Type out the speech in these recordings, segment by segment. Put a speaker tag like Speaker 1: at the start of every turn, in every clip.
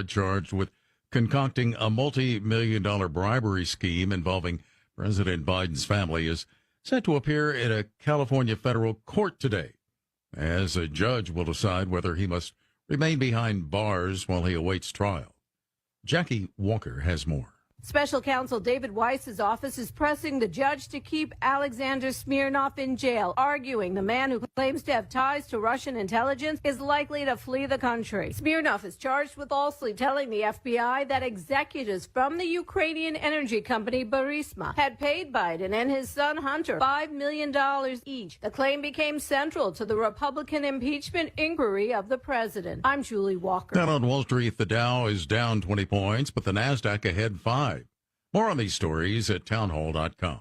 Speaker 1: charged with concocting a multi-million-dollar bribery scheme involving President Biden's family is set to appear in a California federal court today, as a judge will decide whether he must remain behind bars while he awaits trial. Jackie Walker has more.
Speaker 2: Special counsel David Weiss's office is pressing the judge to keep Alexander Smirnov in jail, arguing the man who claims to have ties to Russian intelligence is likely to flee the country. Smirnov is charged with falsely telling the FBI that executives from the Ukrainian energy company Burisma had paid Biden and his son Hunter $5 million each. The claim became central to the Republican impeachment inquiry of the president. I'm Julie Walker.
Speaker 1: Down on Wall Street, the Dow is down 20 points, but the NASDAQ ahead 5. More on these stories at townhall.com.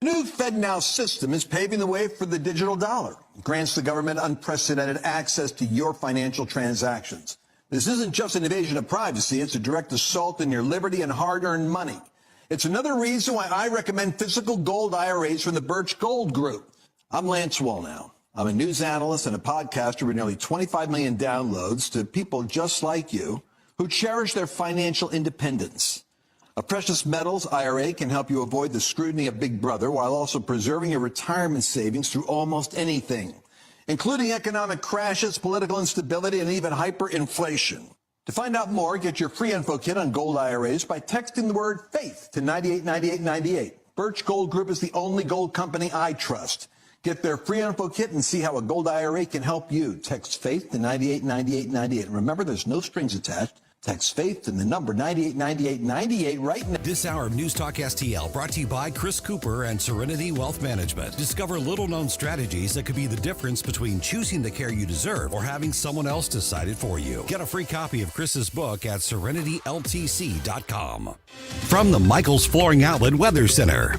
Speaker 3: The new FedNow system is paving the way for the digital dollar. It grants the government unprecedented access to your financial transactions. This isn't just an invasion of privacy. It's a direct assault on your liberty and hard-earned money. It's another reason why I recommend physical gold IRAs from the Birch Gold Group. I'm Lance Wallnow. I'm a news analyst and a podcaster with nearly 25 million downloads to people just like you who cherish their financial independence. A precious metals IRA can help you avoid the scrutiny of Big Brother while also preserving your retirement savings through almost anything, including economic crashes, political instability, and even hyperinflation. To find out more, get your free info kit on gold IRAs by texting the word FAITH to 989898. Birch Gold Group is the only gold company I trust. Get their free info kit and see how a gold IRA can help you. Text FAITH to 989898. Remember, there's no strings attached. Text FAITH and the number 989898 right now.
Speaker 4: This hour of News Talk STL brought to you by Chris Cooper and Serenity Wealth Management. Discover little-known strategies that could be the difference between choosing the care you deserve or having someone else decide it for you. Get a free copy of Chris's book at serenityltc.com. From the Michaels Flooring Outlet Weather Center.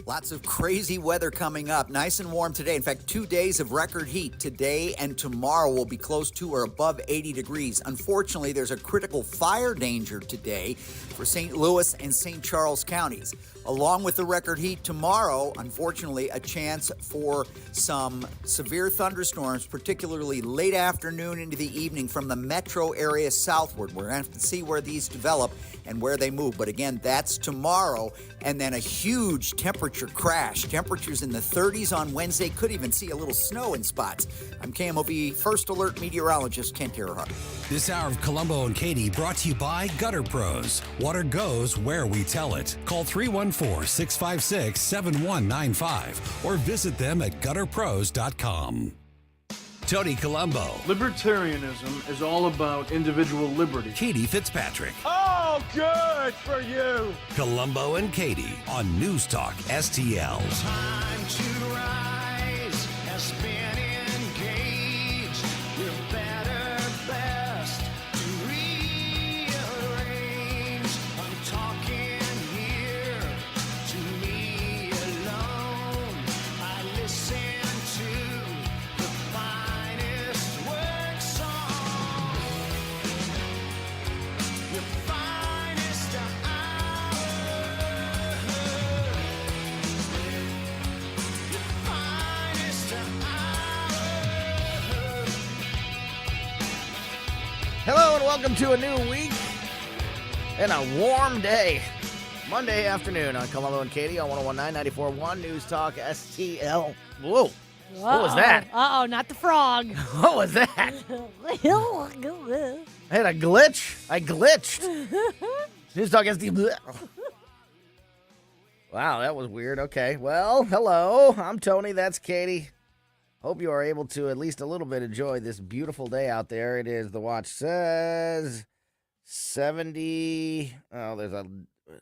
Speaker 5: Lots of crazy weather coming up. Nice and warm today. In fact, 2 days of record heat. Today and tomorrow will be close to or above 80 degrees. Unfortunately, there's a critical fire danger today for St. Louis and St. Charles counties. Along with the record heat tomorrow, unfortunately, a chance for some severe thunderstorms, particularly late afternoon into the evening from the metro area southward. We're going to have to see where these develop and where they move. But again, that's tomorrow. And then a huge temperature crash. Temperatures in the 30s on Wednesday. Could even see a little snow in spots. I'm KMOV First Alert meteorologist Kent Earhart.
Speaker 4: This hour of Colombo and Katie brought to you by Gutter Pros. Water goes where we tell it. Call 314-656-7195 or visit them at gutterpros.com. Tony Colombo.
Speaker 6: Libertarianism is all about individual liberty.
Speaker 4: Katie Fitzpatrick.
Speaker 6: Oh, good for you.
Speaker 4: Colombo and Katie on News Talk STL.
Speaker 7: Time to rise has been engaged. We're better best to rearrange. I'm talking here to me alone. I listen to the finest work song. The finest hour. The finest hour.
Speaker 8: Hello and welcome to a new week and a warm day. Monday afternoon on Colombo and Katie on 101.9, 94.1 News Talk STL. Whoa. What was that?
Speaker 9: Uh-oh, not the frog.
Speaker 8: What was that? I had a glitch. I glitched. News Talk STL. Wow, that was weird. Okay. Well, hello. I'm Tony. That's Katie. Hope you are able to at least a little bit enjoy this beautiful day out there. It is, the watch says 70. Oh, there's a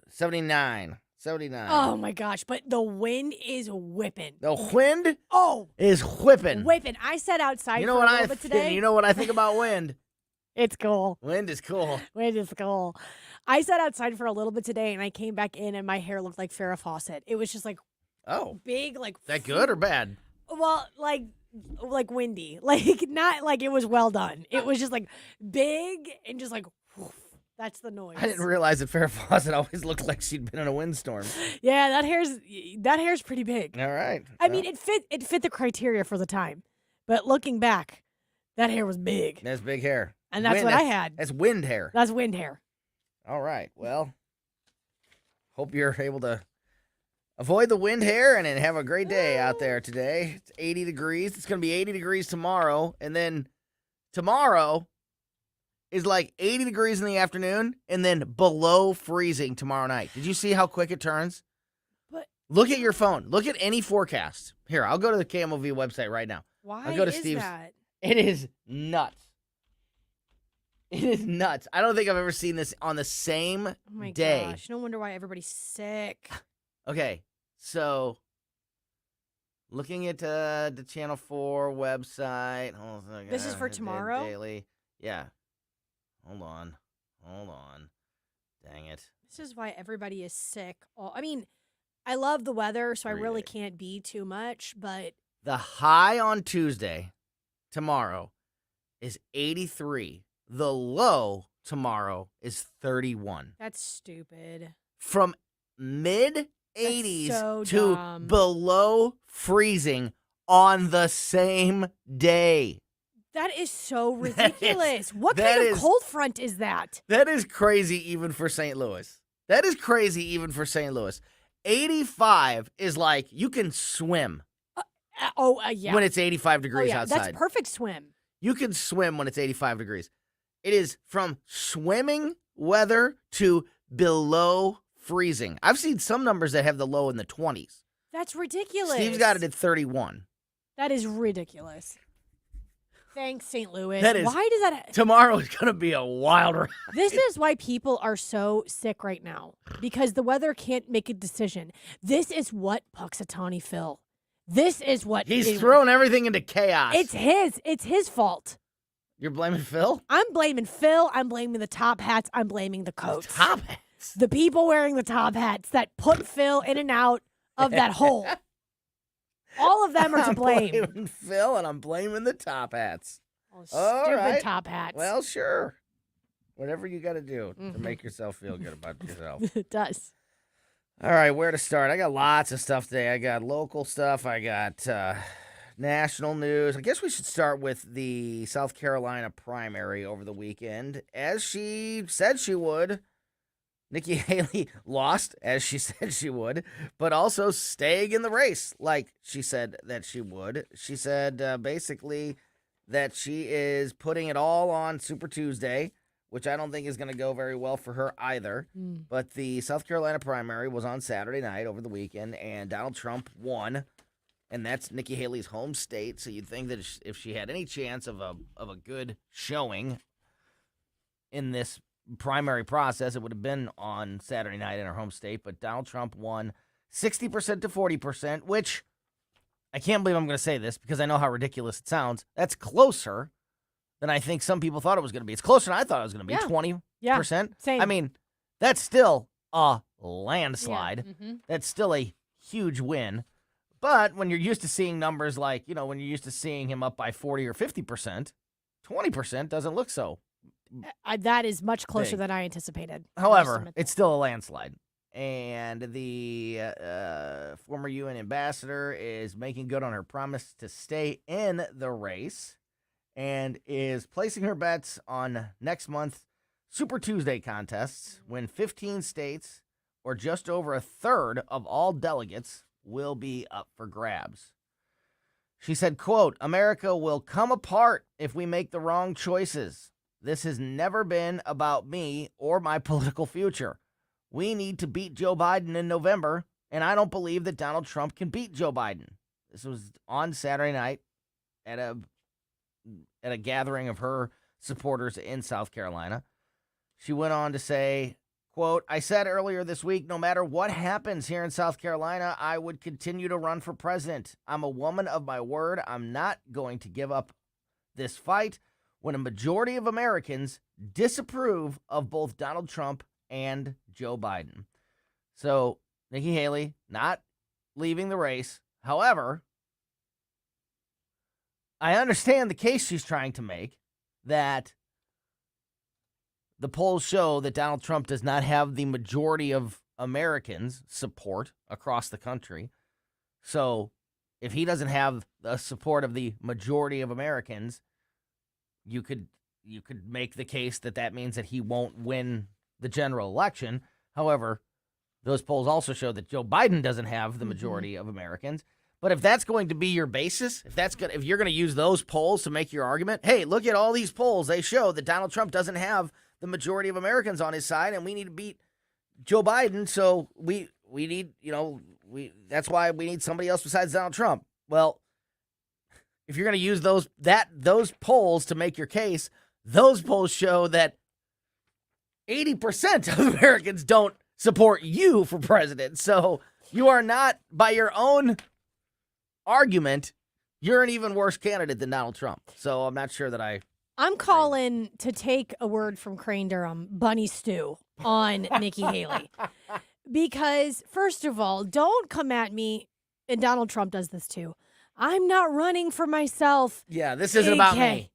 Speaker 8: 79. 79.
Speaker 9: Oh, my gosh. But the wind is whipping.
Speaker 8: The wind
Speaker 9: Oh,
Speaker 8: is whipping.
Speaker 9: whipping. I sat outside
Speaker 8: You know
Speaker 9: for
Speaker 8: what
Speaker 9: a little
Speaker 8: I
Speaker 9: bit today.
Speaker 8: You know what I think about wind?
Speaker 9: It's cool.
Speaker 8: Wind is cool.
Speaker 9: Wind is cool. I sat outside for a little bit today, and I came back in, and my hair looked like Farrah Fawcett. It was just like
Speaker 8: Oh,
Speaker 9: big, like
Speaker 8: is that good or bad?
Speaker 9: Well, like windy, like not like it was well done. It was just like big and just like whoof. That's the noise.
Speaker 8: I didn't realize that Farrah Fawcett always looked like she'd been in a windstorm.
Speaker 9: Yeah, that hair's pretty big.
Speaker 8: All right.
Speaker 9: I mean, it fit the criteria for the time, but looking back, That hair was big.
Speaker 8: That's big hair.
Speaker 9: And that's what I had.
Speaker 8: That's wind hair.
Speaker 9: That's wind hair.
Speaker 8: All right. Well, hope you're able to avoid the wind hair and then have a great day out there today. It's 80 degrees. It's going to be 80 degrees tomorrow. And then tomorrow is like 80 degrees in the afternoon and then below freezing tomorrow night. Did you see how quick it turns?
Speaker 9: But
Speaker 8: look at your phone. Look at any forecast. Here, I'll go to the KMOV website right now.
Speaker 9: why
Speaker 8: I'll go to
Speaker 9: is
Speaker 8: Steve's.
Speaker 9: that?
Speaker 8: It is nuts. It is nuts. I don't think I've ever seen this on the same
Speaker 9: Oh my
Speaker 8: day.
Speaker 9: gosh. No wonder why everybody's sick.
Speaker 8: Okay, so looking at the Channel 4 website. Hold on a second.
Speaker 9: This is for tomorrow?
Speaker 8: Daily. Yeah. Hold on. Dang it.
Speaker 9: This is why everybody is sick. I mean, I love the weather, so I really
Speaker 8: Really?
Speaker 9: can't be too much, but
Speaker 8: The high on Tuesday, tomorrow, is 83. The low tomorrow is 31.
Speaker 9: that's stupid.
Speaker 8: From mid 80s
Speaker 9: so
Speaker 8: to
Speaker 9: dumb.
Speaker 8: below freezing on the same day.
Speaker 9: That is so
Speaker 8: That is-
Speaker 9: ridiculous. What
Speaker 8: that
Speaker 9: kind of
Speaker 8: is-
Speaker 9: cold front is that?
Speaker 8: That is crazy even for St. Louis. 85 is like you can swim
Speaker 9: Yeah.
Speaker 8: when it's 85
Speaker 9: Oh,
Speaker 8: degrees
Speaker 9: yeah.
Speaker 8: outside.
Speaker 9: That's perfect swim.
Speaker 8: You can swim when it's 85 degrees. It is from swimming weather to below freezing. I've seen some numbers that have the low in the 20s.
Speaker 9: That's ridiculous.
Speaker 8: Steve's got it at 31.
Speaker 9: That is ridiculous. Thanks, St. Louis.
Speaker 8: That is-
Speaker 9: Why does that?
Speaker 8: Tomorrow is going to be a wild ride.
Speaker 9: This is why people are so sick right now because the weather can't make a decision. This is what Puxatawny Phil. This is what
Speaker 8: He's thrown everything into chaos.
Speaker 9: It's his fault.
Speaker 8: You're blaming Phil?
Speaker 9: I'm blaming Phil. I'm blaming the top hats. I'm blaming the coats.
Speaker 8: Top hats.
Speaker 9: The people wearing the top hats that put Phil in and out of that hole. All of them are to
Speaker 8: I'm
Speaker 9: blame.
Speaker 8: blaming Phil, and I'm blaming the top hats.
Speaker 9: Oh,
Speaker 8: All
Speaker 9: stupid
Speaker 8: right.
Speaker 9: top hats.
Speaker 8: Well, sure. Whatever you got to do to make yourself feel good about yourself.
Speaker 9: it does.
Speaker 8: All right, where to start? I got lots of stuff today. I got local stuff. I got national news. I guess we should start with the South Carolina primary over the weekend. As she said she would, Nikki Haley lost, as she said she would, but also staying in the race like she said that she would. She said basically that she is putting it all on Super Tuesday, which I don't think is going to go very well for her either. But the South Carolina primary was on Saturday night over the weekend, and Donald Trump won, and that's Nikki Haley's home state. So you'd think that if she had any chance of a good showing in this primary process, it would have been on Saturday night in her home state. But Donald Trump won 60% to 40%, which I can't believe I'm going to say this because I know how ridiculous it sounds. That's closer than I think some people thought it was going to be. It's closer than I thought it was going to be,
Speaker 9: Yeah.
Speaker 8: 20%.
Speaker 9: Yeah, same.
Speaker 8: I mean, that's still a landslide.
Speaker 9: Yeah, mhm.
Speaker 8: That's still a huge win. But when you're used to seeing numbers like, when you're used to seeing him up by 40 or 50%, 20% doesn't look so.
Speaker 9: That is much closer
Speaker 8: Big.
Speaker 9: than I anticipated. I'll just
Speaker 8: However,
Speaker 9: admit
Speaker 8: it's
Speaker 9: that.
Speaker 8: still a landslide. And the former UN ambassador is making good on her promise to stay in the race and is placing her bets on next month's Super Tuesday contests when 15 states, or just over a third of all delegates, will be up for grabs. She said, quote, "America will come apart if we make the wrong choices. This has never been about me or my political future. We need to beat Joe Biden in November, and I don't believe that Donald Trump can beat Joe Biden." This was on Saturday night at a gathering of her supporters in South Carolina. She went on to say, quote, "I said earlier this week, no matter what happens here in South Carolina, I would continue to run for president. I'm a woman of my word. I'm not going to give up this fight when a majority of Americans disapprove of both Donald Trump and Joe Biden." So Nikki Haley not leaving the race. However, I understand the case she's trying to make that the polls show that Donald Trump does not have the majority of Americans' support across the country. So if he doesn't have the support of the majority of Americans, you could make the case that means that he won't win the general election. However, those polls also show that Joe Biden doesn't have the majority of Americans. But if that's going to be your basis, if you're going to use those polls to make your argument, hey, look at all these polls. They show that Donald Trump doesn't have the majority of Americans on his side, and we need to beat Joe Biden. So we need, that's why we need somebody else besides Donald Trump. Well, if you're going to use those polls to make your case, those polls show that 80% of Americans don't support you for president. So you are not, by your own argument, you're an even worse candidate than Donald Trump. So I'm not sure that
Speaker 9: I'm calling to take a word from Crane Durham, Bunny Stew, on Nikki Haley. Because, first of all, don't come at me, and Donald Trump does this too. I'm not running for myself.
Speaker 8: Yeah, this isn't about me.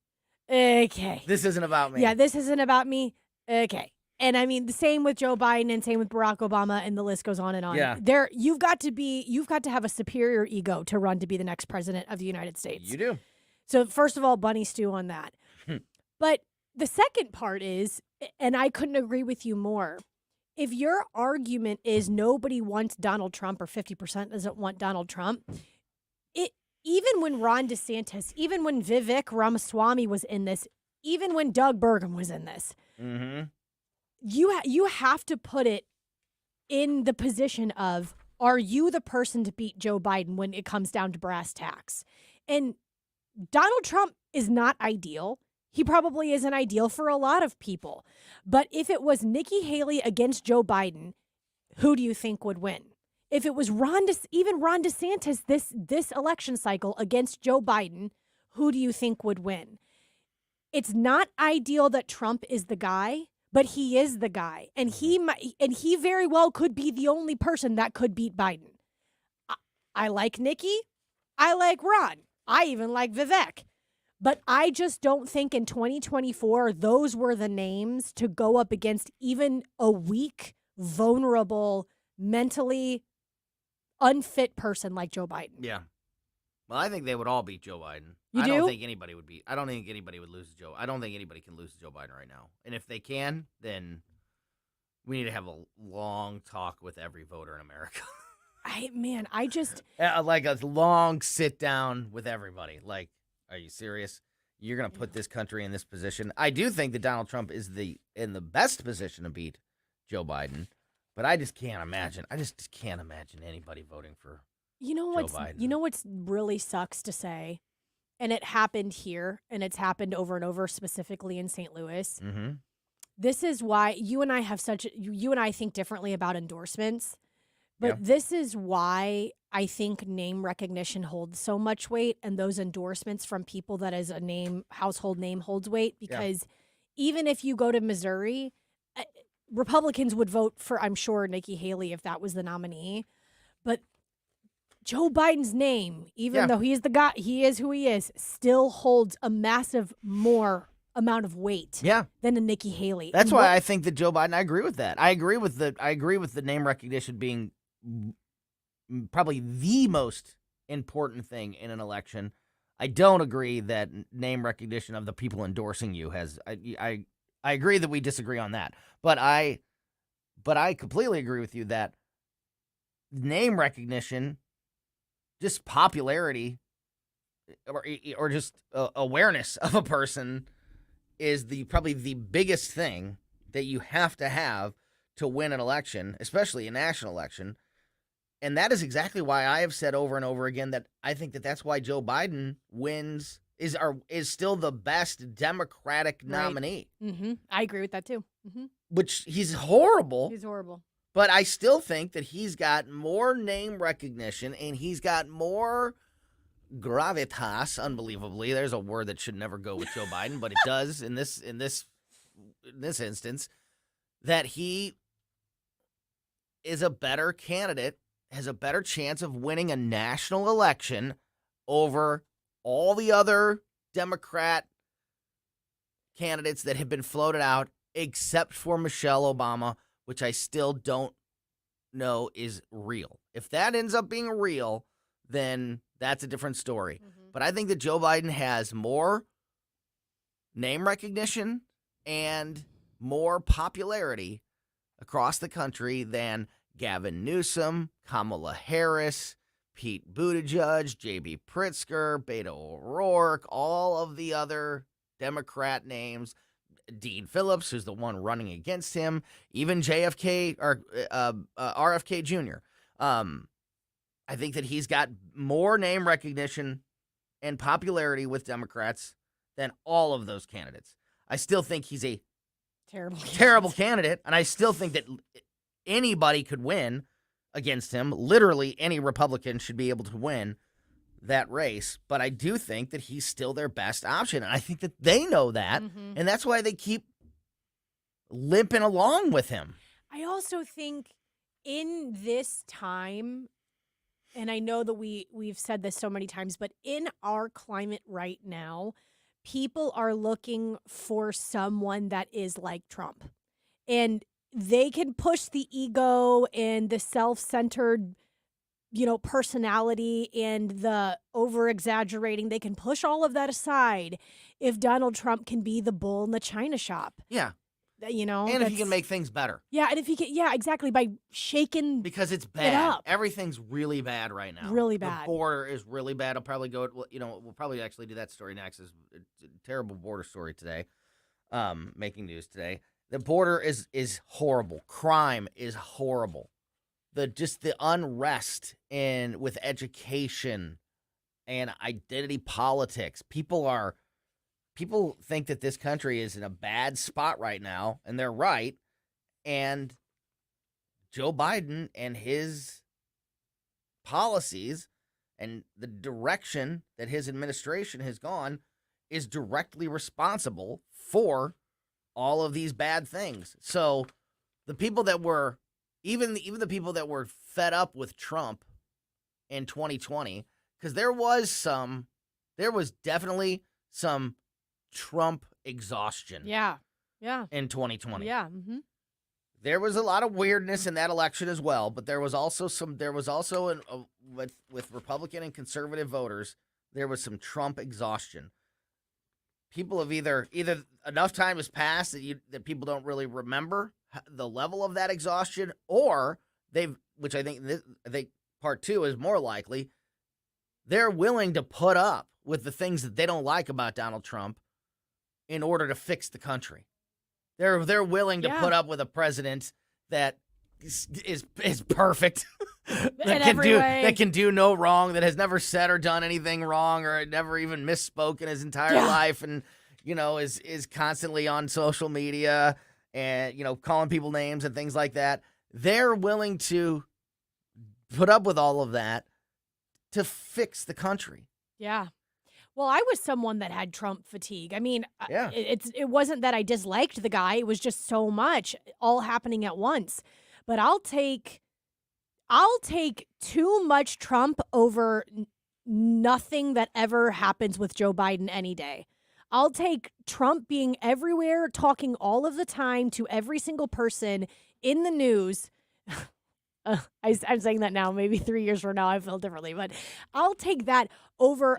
Speaker 9: Okay.
Speaker 8: This isn't about me.
Speaker 9: Yeah, this isn't about me. Okay. And I mean, the same with Joe Biden and same with Barack Obama, and the list goes on and on.
Speaker 8: Yeah.
Speaker 9: You've got to have a superior ego to run to be the next president of the United States.
Speaker 8: You do.
Speaker 9: So first of all, Bunny Stew on that. But the second part is, and I couldn't agree with you more, if your argument is nobody wants Donald Trump or 50% doesn't want Donald Trump, even when Ron DeSantis, even when Vivek Ramaswamy was in this, even when Doug Burgum was in this, you have to put it in the position of, are you the person to beat Joe Biden when it comes down to brass tacks? And Donald Trump is not ideal. He probably isn't ideal for a lot of people. But if it was Nikki Haley against Joe Biden, who do you think would win? If it was even Ron DeSantis this election cycle against Joe Biden, who do you think would win? It's not ideal that Trump is the guy, but he is the guy, and he very well could be the only person that could beat Biden. I like Nikki. I like Ron. I even like Vivek. But I just don't think in 2024 those were the names to go up against even a weak, vulnerable, mentally unfit person like Joe Biden.
Speaker 8: Yeah. Well, I think they would all beat Joe Biden.
Speaker 9: You
Speaker 8: I
Speaker 9: do?
Speaker 8: don't think anybody would beat. I don't think anybody would lose to Joe. I don't think anybody can lose to Joe Biden right now. And if they can, then we need to have a long talk with every voter in America.
Speaker 9: I just
Speaker 8: like a long sit down with everybody. Like, are you serious? You're going to put this country in this position? I do think that Donald Trump is in the best position to beat Joe Biden, but I just can't imagine. I just can't imagine anybody voting for Joe Biden.
Speaker 9: You know what's really sucks to say, and it happened here, and it's happened over and over, specifically in St. Louis.
Speaker 8: Mm-hmm.
Speaker 9: This is why you and I think differently about endorsements. But this is why I think name recognition holds so much weight, and those endorsements from people that is a household name holds weight, because even if you go to Missouri, Republicans would vote for, I'm sure, Nikki Haley if that was the nominee. But Joe Biden's name, even though he is the guy, he is who he is, still holds a massive more amount of weight than a Nikki Haley.
Speaker 8: That's why I think that Joe Biden, I agree with that. I agree with the name recognition being probably the most important thing in an election. I don't agree that name recognition of the people endorsing you has. I agree that we disagree on that, but I completely agree with you that name recognition, just popularity, or just awareness of a person is probably the biggest thing that you have to win an election, especially a national election. And that is exactly why I have said over and over again that I think that that's why Joe Biden is still the best Democratic nominee.
Speaker 9: Mm-hmm. I agree with that too. Mm-hmm.
Speaker 8: Which he's horrible.
Speaker 9: He's horrible.
Speaker 8: But I still think that he's got more name recognition and he's got more gravitas, unbelievably. There's a word that should never go with Joe Biden, but it does in this instance, that he is a better candidate, has a better chance of winning a national election over all the other Democrat candidates that have been floated out, except for Michelle Obama, which I still don't know is real. If that ends up being real, then that's a different story. Mm-hmm. But I think that Joe Biden has more name recognition and more popularity across the country than Gavin Newsom, Kamala Harris, Pete Buttigieg, J.B. Pritzker, Beto O'Rourke, all of the other Democrat names, Dean Phillips, who's the one running against him, even JFK or RFK Jr. I think that he's got more name recognition and popularity with Democrats than all of those candidates. I still think he's a terrible candidate, and I still think that anybody could win against him. Literally any Republican should be able to win that race, but I do think that he's still their best option, and I think that they know that, and that's why they keep limping along with him.
Speaker 9: I also think in this time, and I know that we've said this so many times, but in our climate right now, people are looking for someone that is like Trump. And they can push the ego and the self-centered, personality and the over-exaggerating. They can push all of that aside if Donald Trump can be the bull in the china shop.
Speaker 8: Yeah.
Speaker 9: And
Speaker 8: if he can make things better.
Speaker 9: Yeah, and if he can, exactly, by shaking
Speaker 8: because it's
Speaker 9: it
Speaker 8: bad.
Speaker 9: up.
Speaker 8: Everything's really bad right now.
Speaker 9: Really bad.
Speaker 8: The border is really bad. I'll probably we'll probably actually do that story next. It's a terrible border story today. Making news today. The border is horrible. Crime is horrible. The unrest with education and identity politics. People think that this country is in a bad spot right now, and they're right. And Joe Biden and his policies and the direction that his administration has gone is directly responsible for all of these bad things. So the people that were, even the people that were fed up with Trump in 2020, because there was definitely some Trump exhaustion.
Speaker 9: Yeah.
Speaker 8: In 2020.
Speaker 9: Yeah. Mm-hmm.
Speaker 8: There was a lot of weirdness in that election as well, but there was also with Republican and conservative voters, there was some Trump exhaustion. People have either enough time has passed that people don't really remember the level of that exhaustion, or which I think part two is more likely, they're willing to put up with the things that they don't like about Donald Trump in order to fix the country. They're willing to put up with a president that is perfect, that can do no wrong, that has never said or done anything wrong, or never even misspoke in his entire life, and is constantly on social media and calling people names and things like that. They're willing to put up with all of that to fix the country.
Speaker 9: Yeah. Well, I was someone that had Trump fatigue. I mean, it wasn't that I disliked the guy. It was just so much all happening at once. But I'll take too much Trump over nothing that ever happens with Joe Biden any day. I'll take Trump being everywhere, talking all of the time to every single person in the news. I'm saying that now. Maybe 3 years from now, I feel differently. But I'll take that over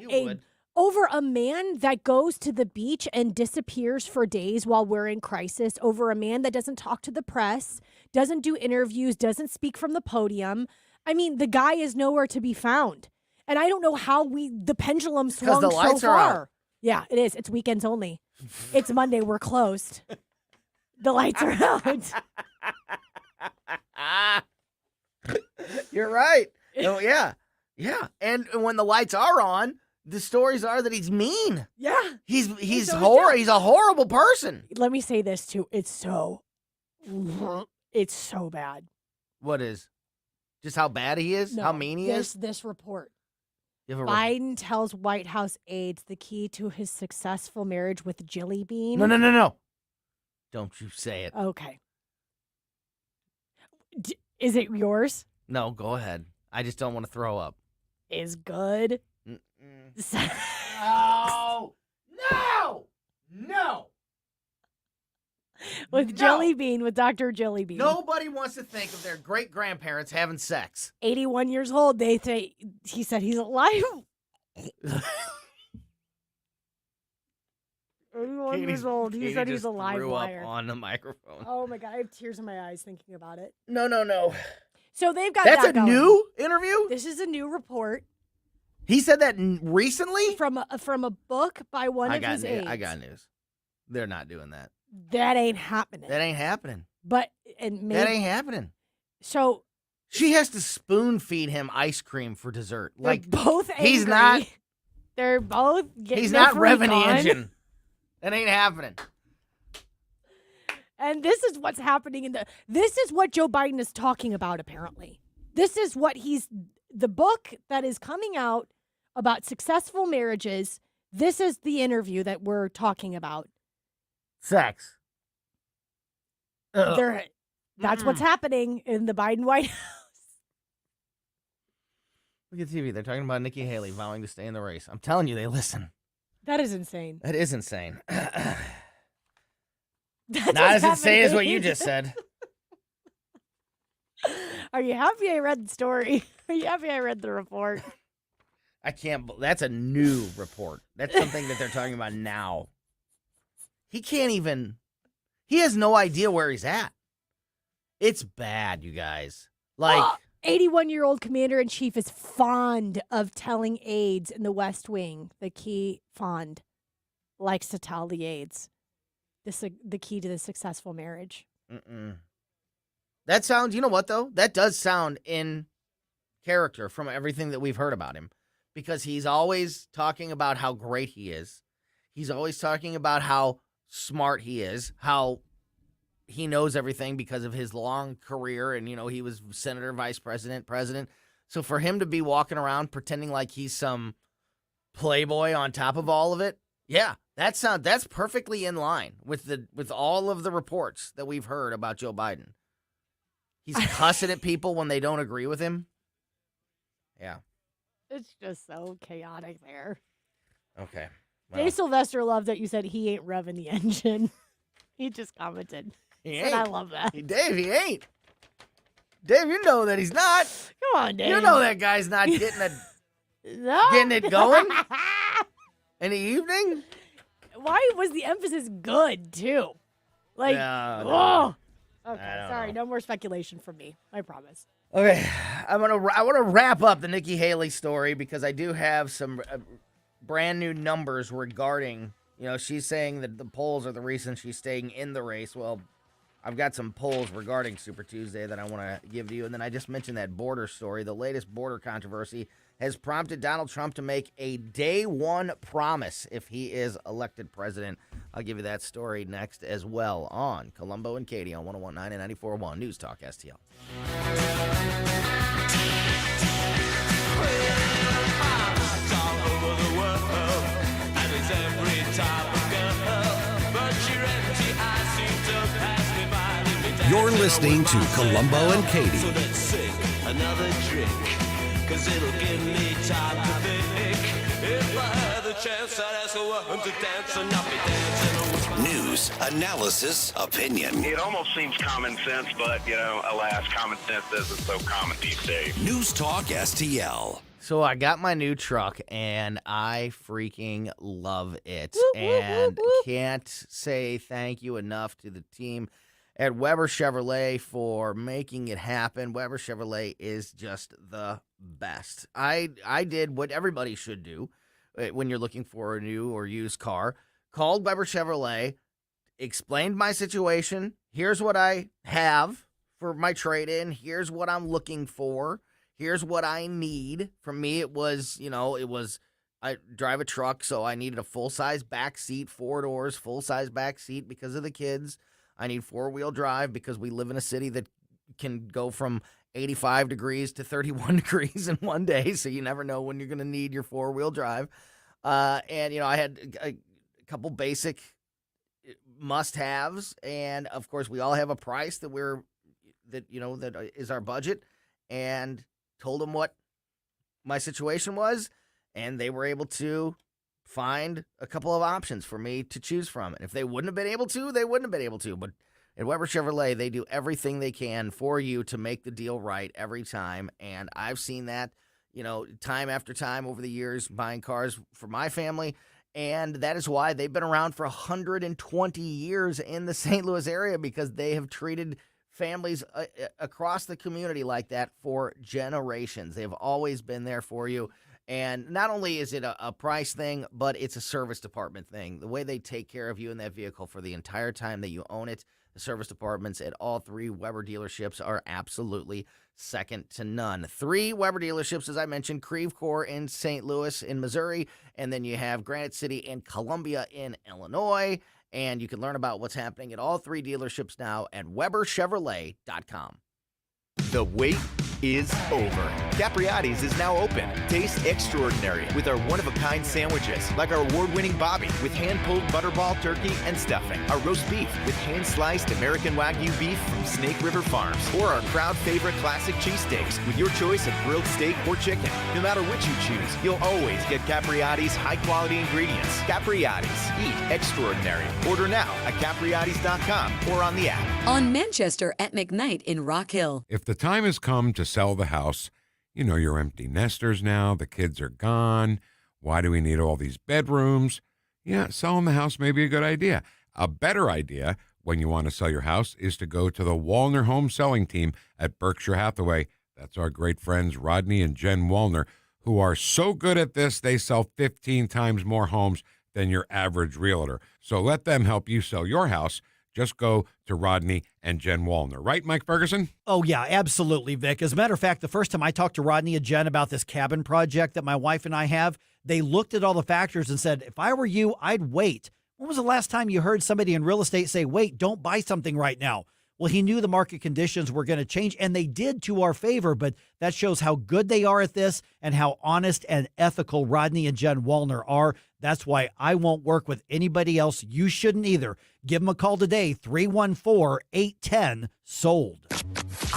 Speaker 9: a man that goes to the beach and disappears for days while we're in crisis, over a man that doesn't talk to the press, doesn't do interviews, doesn't speak from the podium. I mean, the guy is nowhere to be found. And I don't know how the pendulum swung
Speaker 8: the lights
Speaker 9: so
Speaker 8: are
Speaker 9: far.
Speaker 8: out.
Speaker 9: Yeah, it is. It's weekends only. It's Monday. We're closed. The lights are out.
Speaker 8: You're right. Oh, yeah. Yeah. And when the lights are on, the stories are that he's mean.
Speaker 9: Yeah.
Speaker 8: He's a horrible person.
Speaker 9: Let me say this too. It's so bad.
Speaker 8: What is? Just how bad he is?
Speaker 9: No,
Speaker 8: how mean he is?
Speaker 9: This report.
Speaker 8: Biden
Speaker 9: Biden tells White House aides the key to his successful marriage with Jilly Bean.
Speaker 8: No. Don't you say it.
Speaker 9: Okay. Is it yours?
Speaker 8: No, go ahead. I just don't want to throw up.
Speaker 9: Is good.
Speaker 8: No.
Speaker 9: With Jelly Bean, with Dr. Jelly Bean.
Speaker 8: Nobody wants to think of their great-grandparents having sex.
Speaker 9: 81 years old. He said he's alive. 81 years old. He said he's a live
Speaker 8: threw
Speaker 9: wire.
Speaker 8: up on the microphone.
Speaker 9: Oh my God, I have tears in my eyes thinking about it.
Speaker 8: No.
Speaker 9: So they've got
Speaker 8: That's
Speaker 9: that
Speaker 8: a
Speaker 9: going.
Speaker 8: new interview?
Speaker 9: This is a new report
Speaker 8: He said that recently?
Speaker 9: from a book by one of his aides.
Speaker 8: I got news. They're not doing that.
Speaker 9: That ain't happening.
Speaker 8: That ain't happening.
Speaker 9: But and maybe
Speaker 8: That ain't happening.
Speaker 9: so
Speaker 8: She has to spoon feed him ice cream for dessert.
Speaker 9: they're
Speaker 8: Like
Speaker 9: both angry.
Speaker 8: he's not.
Speaker 9: They're both getting
Speaker 8: He's
Speaker 9: their
Speaker 8: not
Speaker 9: freak
Speaker 8: revving the
Speaker 9: on.
Speaker 8: engine. That ain't happening.
Speaker 9: And this is what's happening this is what Joe Biden is talking about, apparently. This is what the book that is coming out about successful marriages. This is the interview that we're talking about.
Speaker 8: Sex. Ugh.
Speaker 9: That's what's happening in the Biden White House.
Speaker 8: Look at TV. They're talking about Nikki Haley vowing to stay in the race. I'm telling you, they listen.
Speaker 9: That is insane.
Speaker 8: That is insane.
Speaker 9: That's
Speaker 8: Not
Speaker 9: what's
Speaker 8: as insane as what
Speaker 9: happening.
Speaker 8: you just said.
Speaker 9: Are you happy I read the story? Are you happy I read the report?
Speaker 8: I can't. That's a new report. That's something that they're talking about now. He can't even. He has no idea where he's at. It's bad, you guys. Like,
Speaker 9: 81-year-old commander-in-chief is fond of telling aides in the West Wing. The key fond likes to tell the aides the key to the successful marriage.
Speaker 8: that sounds. You know what though? That does sound in character from everything that we've heard about him, because he's always talking about how great he is. He's always talking about how smart he is, how he knows everything because of his long career, and he was senator, vice president, president. So for him to be walking around pretending like he's some playboy on top of all of it, yeah, that's perfectly in line with all of the reports that we've heard about Joe Biden. He's cussing at people when they don't agree with him. Yeah.
Speaker 9: It's just so chaotic there.
Speaker 8: Okay.
Speaker 9: Dave Sylvester loved that you said he ain't revving the engine. He just commented.
Speaker 8: He
Speaker 9: And
Speaker 8: ain't.
Speaker 9: I love that.
Speaker 8: Dave, he ain't. Dave, you know that he's not.
Speaker 9: Come on, Dave.
Speaker 8: You know that guy's not getting
Speaker 9: No.
Speaker 8: getting it going in the evening.
Speaker 9: Why was the emphasis good, too? Like,
Speaker 8: No, no.
Speaker 9: oh. Okay,
Speaker 8: I don't
Speaker 9: sorry.
Speaker 8: know.
Speaker 9: No more speculation from me. I promise.
Speaker 8: Okay, I want to wrap up the Nikki Haley story because I do have some brand new numbers regarding, she's saying that the polls are the reason she's staying in the race. Well, I've got some polls regarding Super Tuesday that I want to give to you. And then I just mentioned that border story. The latest border controversy has prompted Donald Trump to make a day one promise if he is elected president. I'll give you that story next as well on Colombo and Katie on 101.9 and 94.1 News Talk STL.
Speaker 4: You're listening to Colombo and Katie.
Speaker 7: Another drink, 'cause it'll give me time to think. If I had the chance, I'd ask a woman to dance and not be dancing.
Speaker 4: News, analysis, opinion.
Speaker 10: It almost seems common sense, but, alas, common sense isn't so common these days.
Speaker 4: News Talk STL.
Speaker 8: So I got my new truck, and I freaking love it.
Speaker 9: Whoop, whoop,
Speaker 8: And
Speaker 9: whoop, whoop.
Speaker 8: can't say thank you enough to the team at Weber Chevrolet for making it happen. Weber Chevrolet is just the best. I did what everybody should do when you're looking for a new or used car. Called Weber Chevrolet, explained my situation. Here's what I have for my trade-in. Here's what I'm looking for. Here's what I need. For me, it was, I drive a truck, so I needed a full-size back seat, 4 doors, full-size back seat because of the kids. I need 4-wheel drive because we live in a city that can go from 85 degrees to 31 degrees in one day, so you never know when you're going to need your 4-wheel drive. And, I had a couple basic must-haves, and, of course, we all have a price that that is our budget, and told them what my situation was, and they were able to find a couple of options for me to choose from. And if they wouldn't have been able to, they wouldn't have been able to. But at Weber Chevrolet, they do everything they can for you to make the deal right every time. And I've seen that, time after time over the years, buying cars for my family And that is why they've been around for 120 years in the St. Louis area, because they have treated families across the community like that for generations. They've always been there for you. And not only is it a price thing, but it's a service department thing. The way they take care of you in that vehicle for the entire time that you own it, the service departments at all 3 Weber dealerships are absolutely second to none. 3 Weber dealerships, as I mentioned, Creve Coeur in St. Louis in Missouri, and then you have Granite City and Columbia in Illinois. And you can learn about what's happening at all 3 dealerships now at WeberChevrolet.com.
Speaker 11: The wait is over. Capriati's is now open. Taste extraordinary with our one-of-a-kind sandwiches, like our award-winning Bobby with hand-pulled butterball turkey and stuffing, our roast beef with hand-sliced American Wagyu beef from Snake River Farms, or our crowd-favorite classic cheesesteaks with your choice of grilled steak or chicken. No matter which you choose, you'll always get Capriati's high-quality ingredients. Capriati's. Eat extraordinary. Order now at Capriati's.com or on the app.
Speaker 12: On Manchester at McKnight in Rock Hill.
Speaker 13: If the time has come to sell the house, you know you're empty nesters now, the kids are gone, why do we need all these bedrooms? Yeah, selling the house may be a good idea. A better idea when you want to sell your house is to go to the Wallner Home Selling Team at Berkshire Hathaway. That's our great friends Rodney and Jen Wallner, who are so good at this, they sell 15 times more homes than your average realtor. So let them help you sell your house. Just go to Rodney and Jen Wallner. Right, Mike Ferguson?
Speaker 14: Oh, yeah, absolutely, Vic. As a matter of fact, the first time I talked to Rodney and Jen about this cabin project that my wife and I have, they looked at all the factors and said, if I were you, I'd wait. When was the last time you heard somebody in real estate say, wait, don't buy something right now? Well, he knew the market conditions were going to change, and they did to our favor, but that shows how good they are at this and how honest and ethical Rodney and Jen Wallner are. That's why I won't work with anybody else. You shouldn't either. Give them a call today, 314-810-SOLD.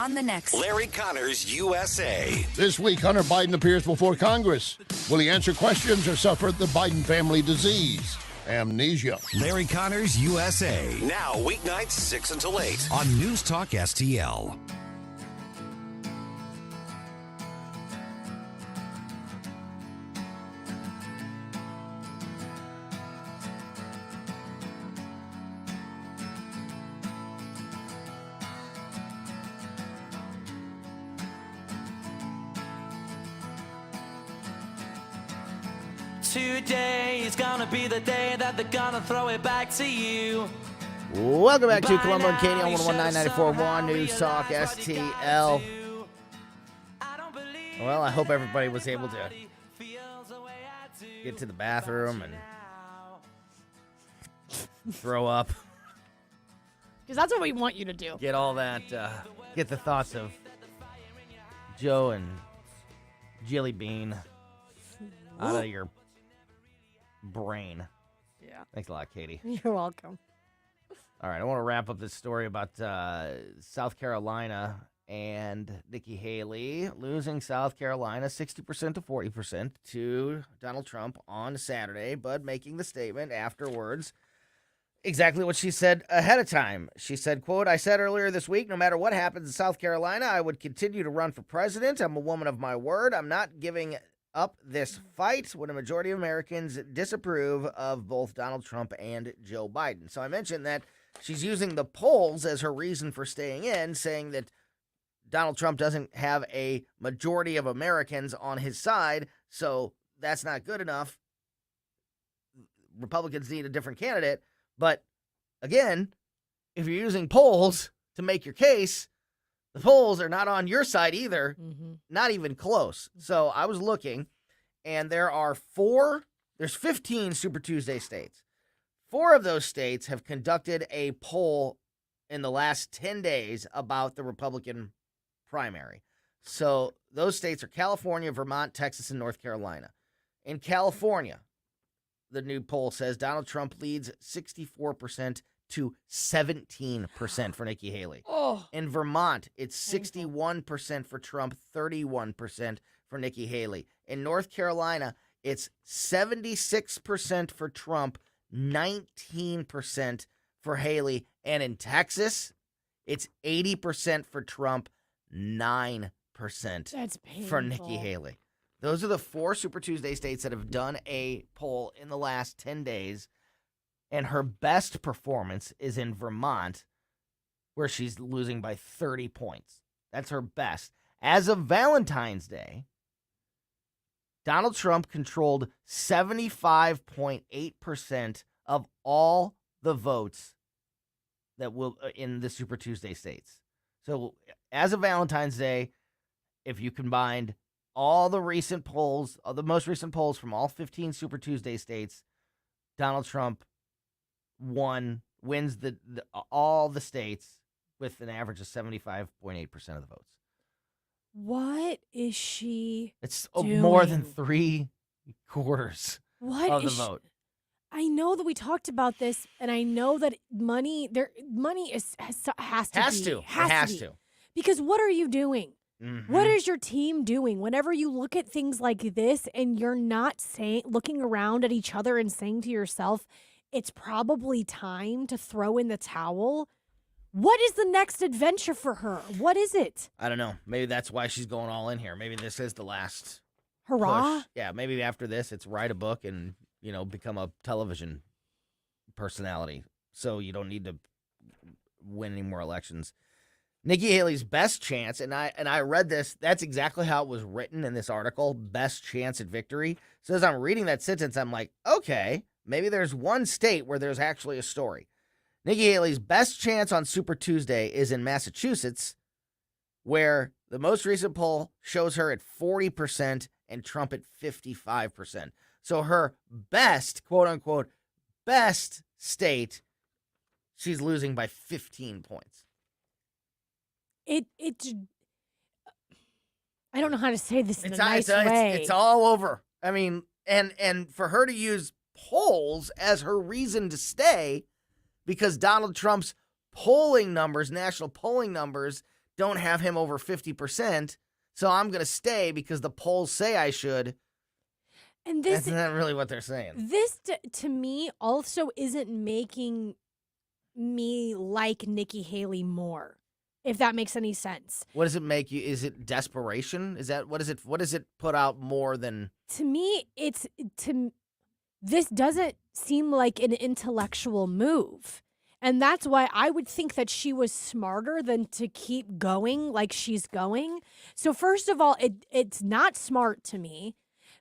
Speaker 12: On the next
Speaker 4: Larry Connors, USA.
Speaker 15: This week, Hunter Biden appears before Congress. Will he answer questions or suffer the Biden family disease? Amnesia.
Speaker 4: Larry Connors, USA. Now, weeknights 6 until 8 on News Talk STL.
Speaker 7: Today is gonna be the day that they're gonna throw it back to you.
Speaker 8: Welcome back to Colombo and Katie on 101.994.1 News Talk STL. Well, I hope everybody was able to get to the bathroom and throw up.
Speaker 9: Because that's what we want you to do.
Speaker 8: Get all that, get the thoughts of Joe and Jilly Bean out of your brain.
Speaker 9: Yeah.
Speaker 8: Thanks a lot, Katie.
Speaker 9: You're welcome.
Speaker 8: All right, I want to wrap up this story about South Carolina and Nikki Haley losing South Carolina 60% to 40% to Donald Trump on Saturday, but making the statement afterwards exactly what she said ahead of time. She said, quote, I said earlier this week, no matter what happens in South Carolina, I would continue to run for president. I'm a woman of my word. I'm not giving up this fight when a majority of Americans disapprove of both Donald Trump and Joe Biden. So I mentioned that she's using the polls as her reason for staying in, saying that Donald Trump doesn't have a majority of Americans on his side, so that's not good enough. Republicans need a different candidate. But again, if you're using polls to make your case, the polls are not on your side either, not even close. So I was looking, and there's 15 Super Tuesday states. 4 of those states have conducted a poll in the last 10 days about the Republican primary. So those states are California, Vermont, Texas, and North Carolina. In California, the new poll says Donald Trump leads 64% to 17% for Nikki Haley.
Speaker 9: Oh.
Speaker 8: In Vermont, it's 61% for Trump, 31% for Nikki Haley. In North Carolina, it's 76% for Trump, 19% for Haley. And in Texas, it's 80% for Trump, 9%
Speaker 9: That's
Speaker 8: for
Speaker 9: painful.
Speaker 8: Nikki Haley. Those are the 4 Super Tuesday states that have done a poll in the last 10 days. And her best performance is in Vermont, where she's losing by 30 points. That's her best. As of Valentine's Day, Donald Trump controlled 75.8% of all the votes that will in the Super Tuesday states. So as of Valentine's Day, if you combined all the recent polls, the most recent polls from all 15 Super Tuesday states, Donald Trump wins all the states with an average of 75.8% of the votes.
Speaker 9: What is she
Speaker 8: It's
Speaker 9: doing?
Speaker 8: more than 3/4
Speaker 9: What
Speaker 8: of the
Speaker 9: is she-
Speaker 8: vote.
Speaker 9: I know that we talked about this, and I know that money has to be. Because what are you doing?
Speaker 8: Mm-hmm.
Speaker 9: What is your team doing? Whenever you look at things like this and you're not looking around at each other and saying to yourself, it's probably time to throw in the towel. What is the next adventure for her? What is it?
Speaker 8: I don't know. Maybe that's why she's going all in here. Maybe this is the last
Speaker 9: hurrah.
Speaker 8: push. Yeah, maybe after this, it's write a book and, become a television personality. So you don't need to win any more elections. Nikki Haley's best chance, and I read this, that's exactly how it was written in this article, best chance at victory. So as I'm reading that sentence, I'm like, okay, maybe there's one state where there's actually a story. Nikki Haley's best chance on Super Tuesday is in Massachusetts, where the most recent poll shows her at 40% and Trump at 55%. So her best, quote unquote, best state, she's losing by 15 points.
Speaker 9: I don't know how to say this in a nice way.
Speaker 8: It's all over. I mean, and for her to use polls as her reason to stay, because Donald Trump's polling numbers, national polling numbers, don't have him over 50%. So I'm going to stay because the polls say I should.
Speaker 9: And this,
Speaker 8: that's not really what they're saying.
Speaker 9: This, to me, also isn't making me like Nikki Haley more, if that makes any sense.
Speaker 8: What does it make you? Is it desperation? Is that what is it? What does it put out more than?
Speaker 9: To me, this doesn't seem like an intellectual move. And that's why I would think that she was smarter than to keep going like she's going. So first of all, it's not smart to me.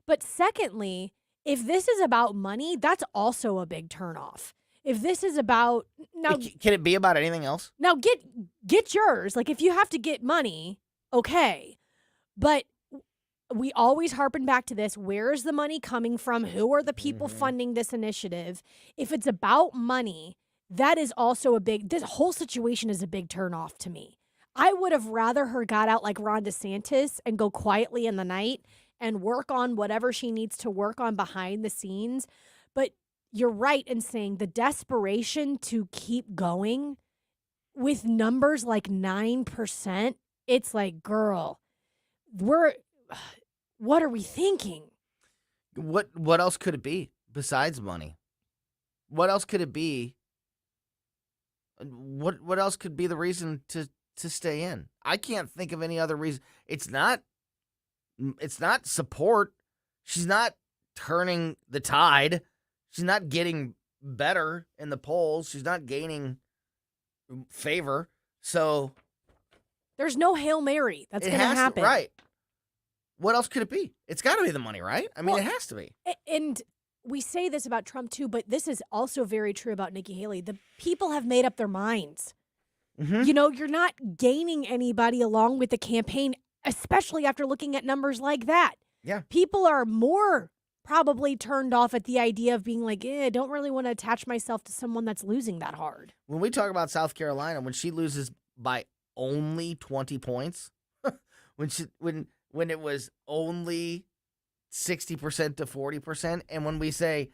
Speaker 9: But secondly, if this is about money, that's also a big turnoff. If this is about now,
Speaker 8: can it be about anything else?
Speaker 9: Now get yours. Like if you have to get money, okay. But we always harpen back to this. Where is the money coming from? Who are the people funding this initiative? If it's about money, that is also this whole situation is a big turnoff to me. I would have rather her got out like Ron DeSantis and go quietly in the night and work on whatever she needs to work on behind the scenes. But you're right in saying the desperation to keep going with numbers like 9%, it's like, girl, what are we thinking?
Speaker 8: What else could it be besides money? What else could it be? What else could be the reason to stay in? I can't think of any other reason. It's not support. She's not turning the tide. She's not getting better in the polls. She's not gaining favor. So
Speaker 9: there's no Hail Mary that's going to happen.
Speaker 8: Right. What else could it be? It's got to be the money, right? I mean, it has to be.
Speaker 9: And we say this about Trump too, but this is also very true about Nikki Haley. The people have made up their minds.
Speaker 8: Mm-hmm.
Speaker 9: You're not gaining anybody along with the campaign, especially after looking at numbers like that.
Speaker 8: Yeah.
Speaker 9: People are more probably turned off at the idea of being like, I don't really want to attach myself to someone that's losing that hard.
Speaker 8: When we talk about South Carolina, when she loses by only 20 points, when it was only 60% to 40%, and when we say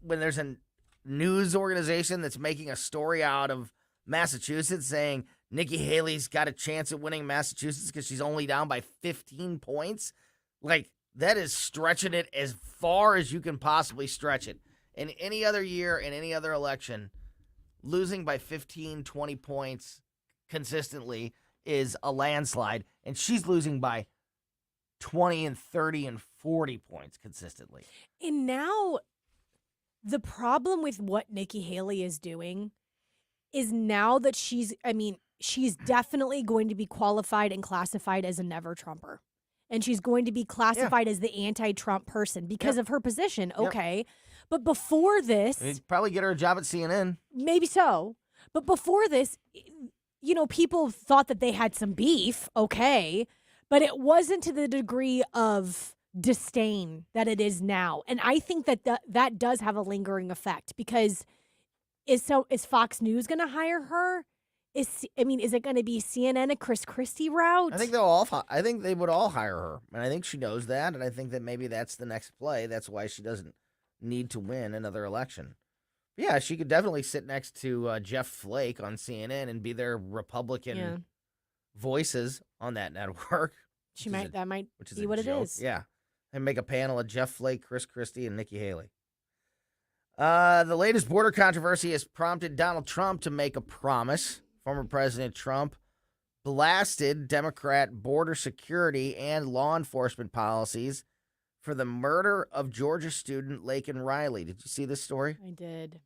Speaker 8: when there's a news organization that's making a story out of Massachusetts saying Nikki Haley's got a chance at winning Massachusetts because she's only down by 15 points, like that is stretching it as far as you can possibly stretch it. In any other year, in any other election, losing by 15, 20 points consistently is a landslide, and she's losing by 20 and 30 and 40 points consistently.
Speaker 9: And now the problem with what Nikki Haley is doing is now that she's definitely going to be qualified and classified as a never Trumper. And she's going to be classified as the anti-Trump person because of her position. Okay. But before this,
Speaker 8: They'd probably get her a job at CNN.
Speaker 9: maybe so. But before this, people thought that they had some beef. Okay. But it wasn't to the degree of disdain that it is now. And I think that that does have a lingering effect because is Fox News going to hire her? Is it going to be CNN a Chris Christie route?
Speaker 8: I think they would all hire her. And I think she knows that. And I think that maybe that's the next play. That's why she doesn't need to win another election. But yeah, she could definitely sit next to Jeff Flake on CNN and be their Republican voices on that network.
Speaker 9: That might be what it is.
Speaker 8: Yeah. And make a panel of Jeff Flake, Chris Christie, and Nikki Haley. The latest border controversy has prompted Donald Trump to make a promise. Former President Trump blasted Democrat border security and law enforcement policies for the murder of Georgia student Laken Riley. Did you see this story?
Speaker 9: I did.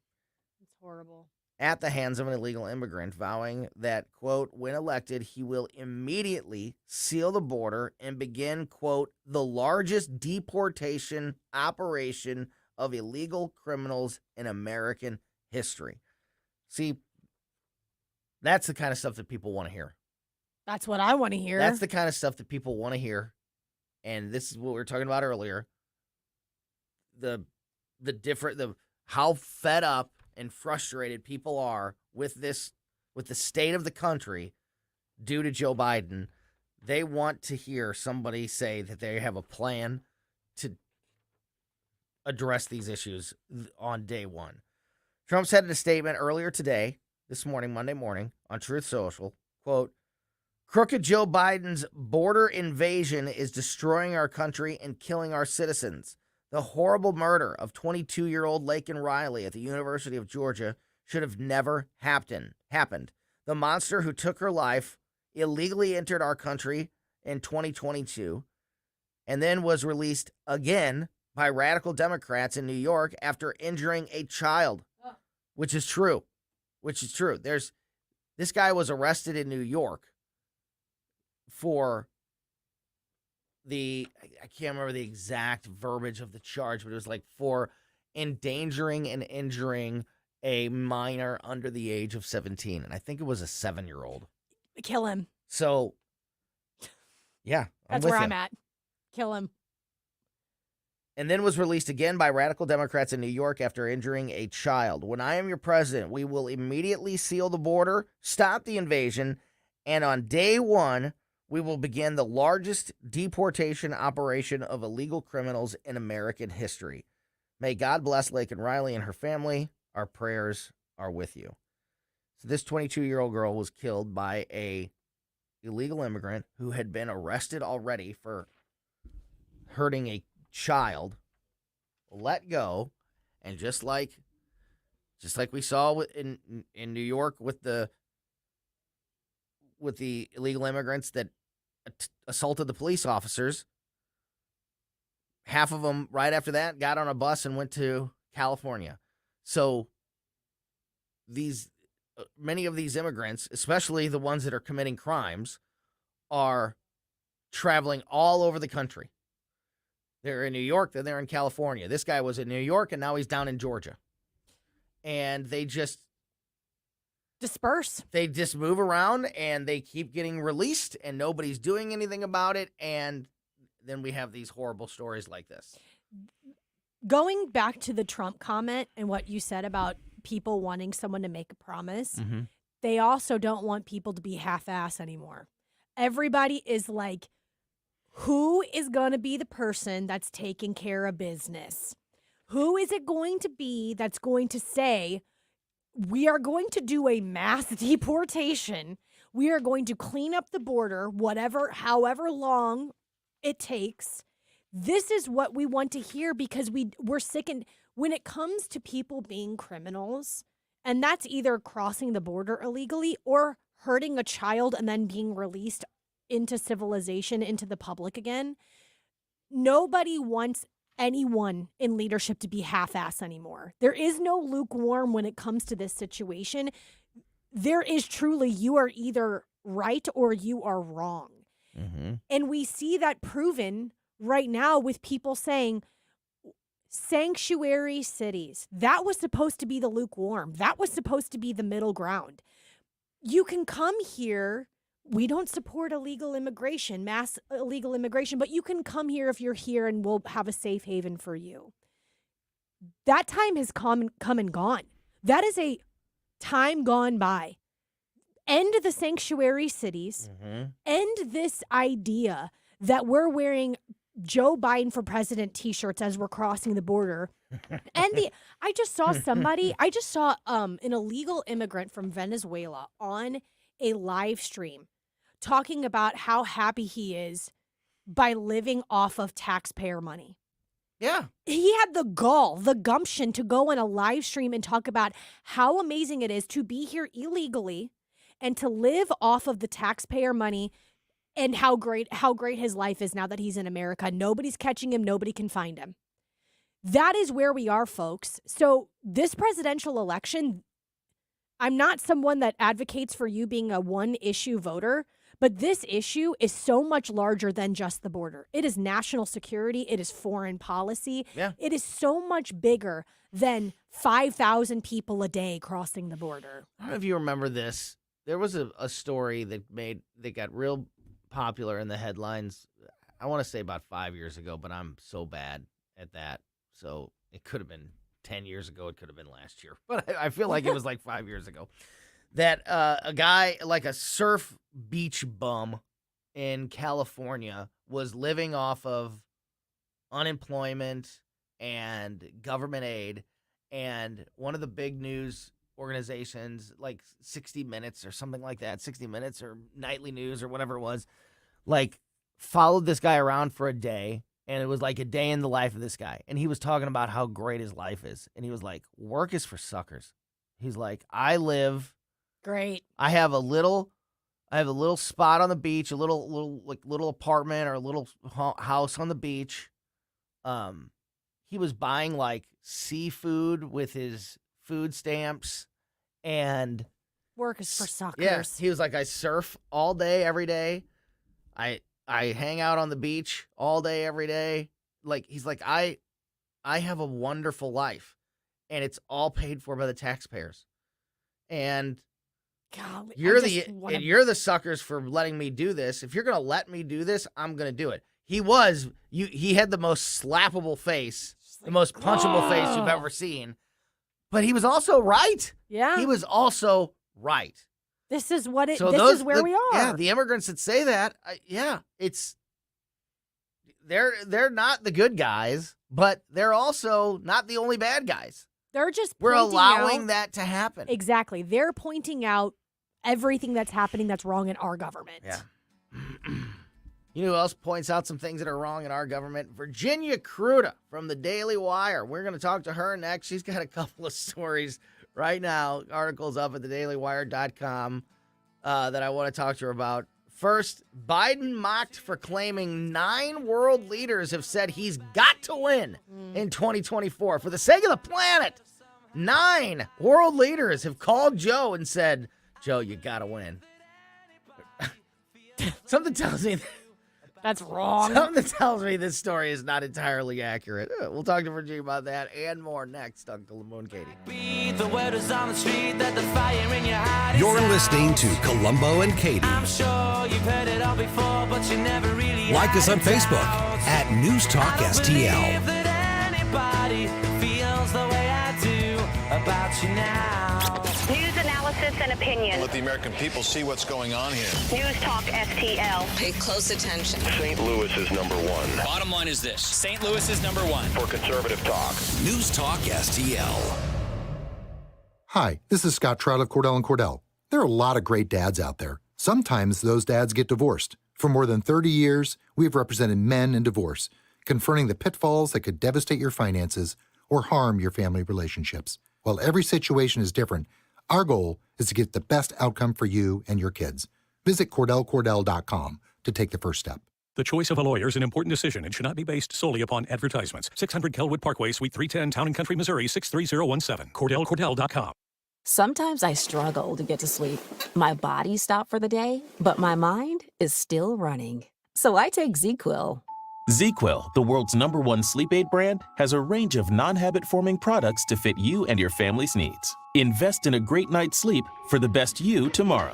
Speaker 9: It's horrible.
Speaker 8: At the hands of an illegal immigrant, vowing that, quote, when elected, he will immediately seal the border and begin, quote, the largest deportation operation of illegal criminals in American history. See, that's the kind of stuff that people want to hear.
Speaker 9: That's what I want to hear.
Speaker 8: That's the kind of stuff that people want to hear. And this is what we were talking about earlier. How fed up and frustrated people are with the state of the country due to Joe Biden. They want to hear somebody say that they have a plan to address these issues on day one. Trump said in a statement earlier today, this morning, Monday morning, on Truth Social, quote, crooked Joe Biden's border invasion is destroying our country and killing our citizens. The horrible murder of 22-year-old Laken Riley at the University of Georgia should have never happened. The monster who took her life illegally entered our country in 2022 and then was released again by radical Democrats in New York after injuring a child, which is true. This guy was arrested in New York for I can't remember the exact verbiage of the charge, but it was like for endangering and injuring a minor under the age of 17. And I think it was a 7-year-old.
Speaker 9: Kill him.
Speaker 8: So, yeah.
Speaker 9: That's where I'm at. Kill him.
Speaker 8: And then was released again by radical Democrats in New York after injuring a child. When I am your president, we will immediately seal the border, stop the invasion, and on day one, we will begin the largest deportation operation of illegal criminals in American history. May God bless Laken Riley and her family. Our prayers are with you. So this 22-year-old girl was killed by a illegal immigrant who had been arrested already for hurting a child, let go, and just like we saw in New York with the illegal immigrants that assaulted the police officers, half of them right after that got on a bus and went to California. So many of these immigrants, especially the ones that are committing crimes, are traveling all over the country. They're in New York, then they're in California. This guy was in New York, and now he's down in Georgia. And they just
Speaker 9: disperse.
Speaker 8: They just move around, and they keep getting released, and nobody's doing anything about it. And then we have these horrible stories like this.
Speaker 9: Going back to the Trump comment and what you said about people wanting someone to make a promise, they also don't want people to be half-ass anymore. Everybody is like, who is going to be the person that's taking care of business? Who is it going to be that's going to say, we are going to do a mass deportation. We are going to clean up the border, however long it takes. This is what we want to hear because we're sick. And when it comes to people being criminals, and that's either crossing the border illegally or hurting a child and then being released into civilization, into the public again, nobody wants anyone in leadership to be half-ass anymore. There is no lukewarm when it comes to this situation. There is truly, you are either right or you are wrong.
Speaker 8: Mm-hmm.
Speaker 9: And we see that proven right now with people saying sanctuary cities. That was supposed to be the lukewarm. That was supposed to be the middle ground. You can come here. We don't support illegal immigration, mass illegal immigration, but you can come here if you're here and we'll have a safe haven for you. That time has come and gone. That is a time gone by. End the sanctuary cities. End this idea that we're wearing Joe Biden for president t-shirts as we're crossing the border. I just saw an illegal immigrant from Venezuela on a live stream talking about how happy he is by living off of taxpayer money.
Speaker 8: Yeah.
Speaker 9: He had the gall, the gumption to go on a live stream and talk about how amazing it is to be here illegally and to live off of the taxpayer money and how great his life is now that he's in America. Nobody's catching him. Nobody can find him. That is where we are, folks. So this presidential election, I'm not someone that advocates for you being a one-issue voter, but this issue is so much larger than just the border. It is national security. It is foreign policy.
Speaker 8: Yeah.
Speaker 9: It is so much bigger than 5,000 people a day crossing the border.
Speaker 8: I don't know if you remember this. There was a story that got real popular in the headlines. I want to say about 5 years ago, but I'm so bad at that. So it could have been 10 years ago. It could have been last year. But I feel like it was like 5 years ago. That a guy, like a surf beach bum in California, was living off of unemployment and government aid. And one of the big news organizations, like 60 Minutes or something like that, 60 Minutes or Nightly News or whatever it was, like followed this guy around for a day. And it was like a day in the life of this guy. And he was talking about how great his life is. And he was like, work is for suckers. He's like, I live
Speaker 9: great.
Speaker 8: I have a little spot on the beach, a little apartment or a little house on the beach. He was buying like seafood with his food stamps and
Speaker 9: work is for suckers.
Speaker 8: Yeah, he was like, I surf all day, every day. I hang out on the beach all day, every day. Like, he's like, I have a wonderful life, and it's all paid for by the taxpayers. And
Speaker 9: God,
Speaker 8: you're the suckers for letting me do this. If you're gonna let me do this, I'm gonna do it. He had the most slappable face, the most punchable face you've ever seen. But he was also right.
Speaker 9: Yeah.
Speaker 8: He was also right.
Speaker 9: This is what it.
Speaker 8: So
Speaker 9: this is where we are.
Speaker 8: Yeah, the immigrants that say that, they're not the good guys, but they're also not the only bad guys.
Speaker 9: They're just
Speaker 8: we're allowing that to happen.
Speaker 9: Exactly. They're pointing out everything that's happening that's wrong in our government.
Speaker 8: Yeah. You know who else points out some things that are wrong in our government? Virginia Kruta from the Daily Wire. We're going to talk to her next. She's got a couple of stories right now, articles up at thedailywire.com that I want to talk to her about. First, Biden mocked for claiming 9 world leaders have said he's got to win in 2024. For the sake of the planet, 9 world leaders have called Joe and said, Joe, you got to win. Something tells me
Speaker 9: that's wrong.
Speaker 8: Something tells me this story is not entirely accurate. We'll talk to Virginia about that and more next on Colombo and Katie.
Speaker 4: You're listening to Colombo and Katie.
Speaker 7: I'm sure you've heard it all before, but you never really
Speaker 4: like us on Facebook at News Talk STL.
Speaker 7: That anybody feels the way I do about you now.
Speaker 16: News analysis and opinion.
Speaker 17: Let the American people see what's going on here.
Speaker 16: News Talk STL.
Speaker 18: Pay close attention.
Speaker 10: St. Louis is number 1.
Speaker 19: Bottom line is this. St. Louis is number 1.
Speaker 10: For conservative talk.
Speaker 4: News Talk STL.
Speaker 20: Hi, this is Scott Trout of Cordell & Cordell. There are a lot of great dads out there. Sometimes those dads get divorced. For more than 30 years, we've represented men in divorce, confronting the pitfalls that could devastate your finances or harm your family relationships. While every situation is different, our goal is to get the best outcome for you and your kids. Visit CordellCordell.com to take the first step.
Speaker 18: The choice of a lawyer is an important decision and should not be based solely upon advertisements. 600 Kelwood Parkway, Suite 310, Town and Country, Missouri, 63017. CordellCordell.com.
Speaker 21: Sometimes I struggle to get to sleep. My body stopped for the day, but my mind is still running. So I take ZzzQuil.
Speaker 22: ZzzQuil, the world's #1 sleep aid brand, has a range of non-habit-forming products to fit you and your family's needs. Invest in a great night's sleep for the best you tomorrow.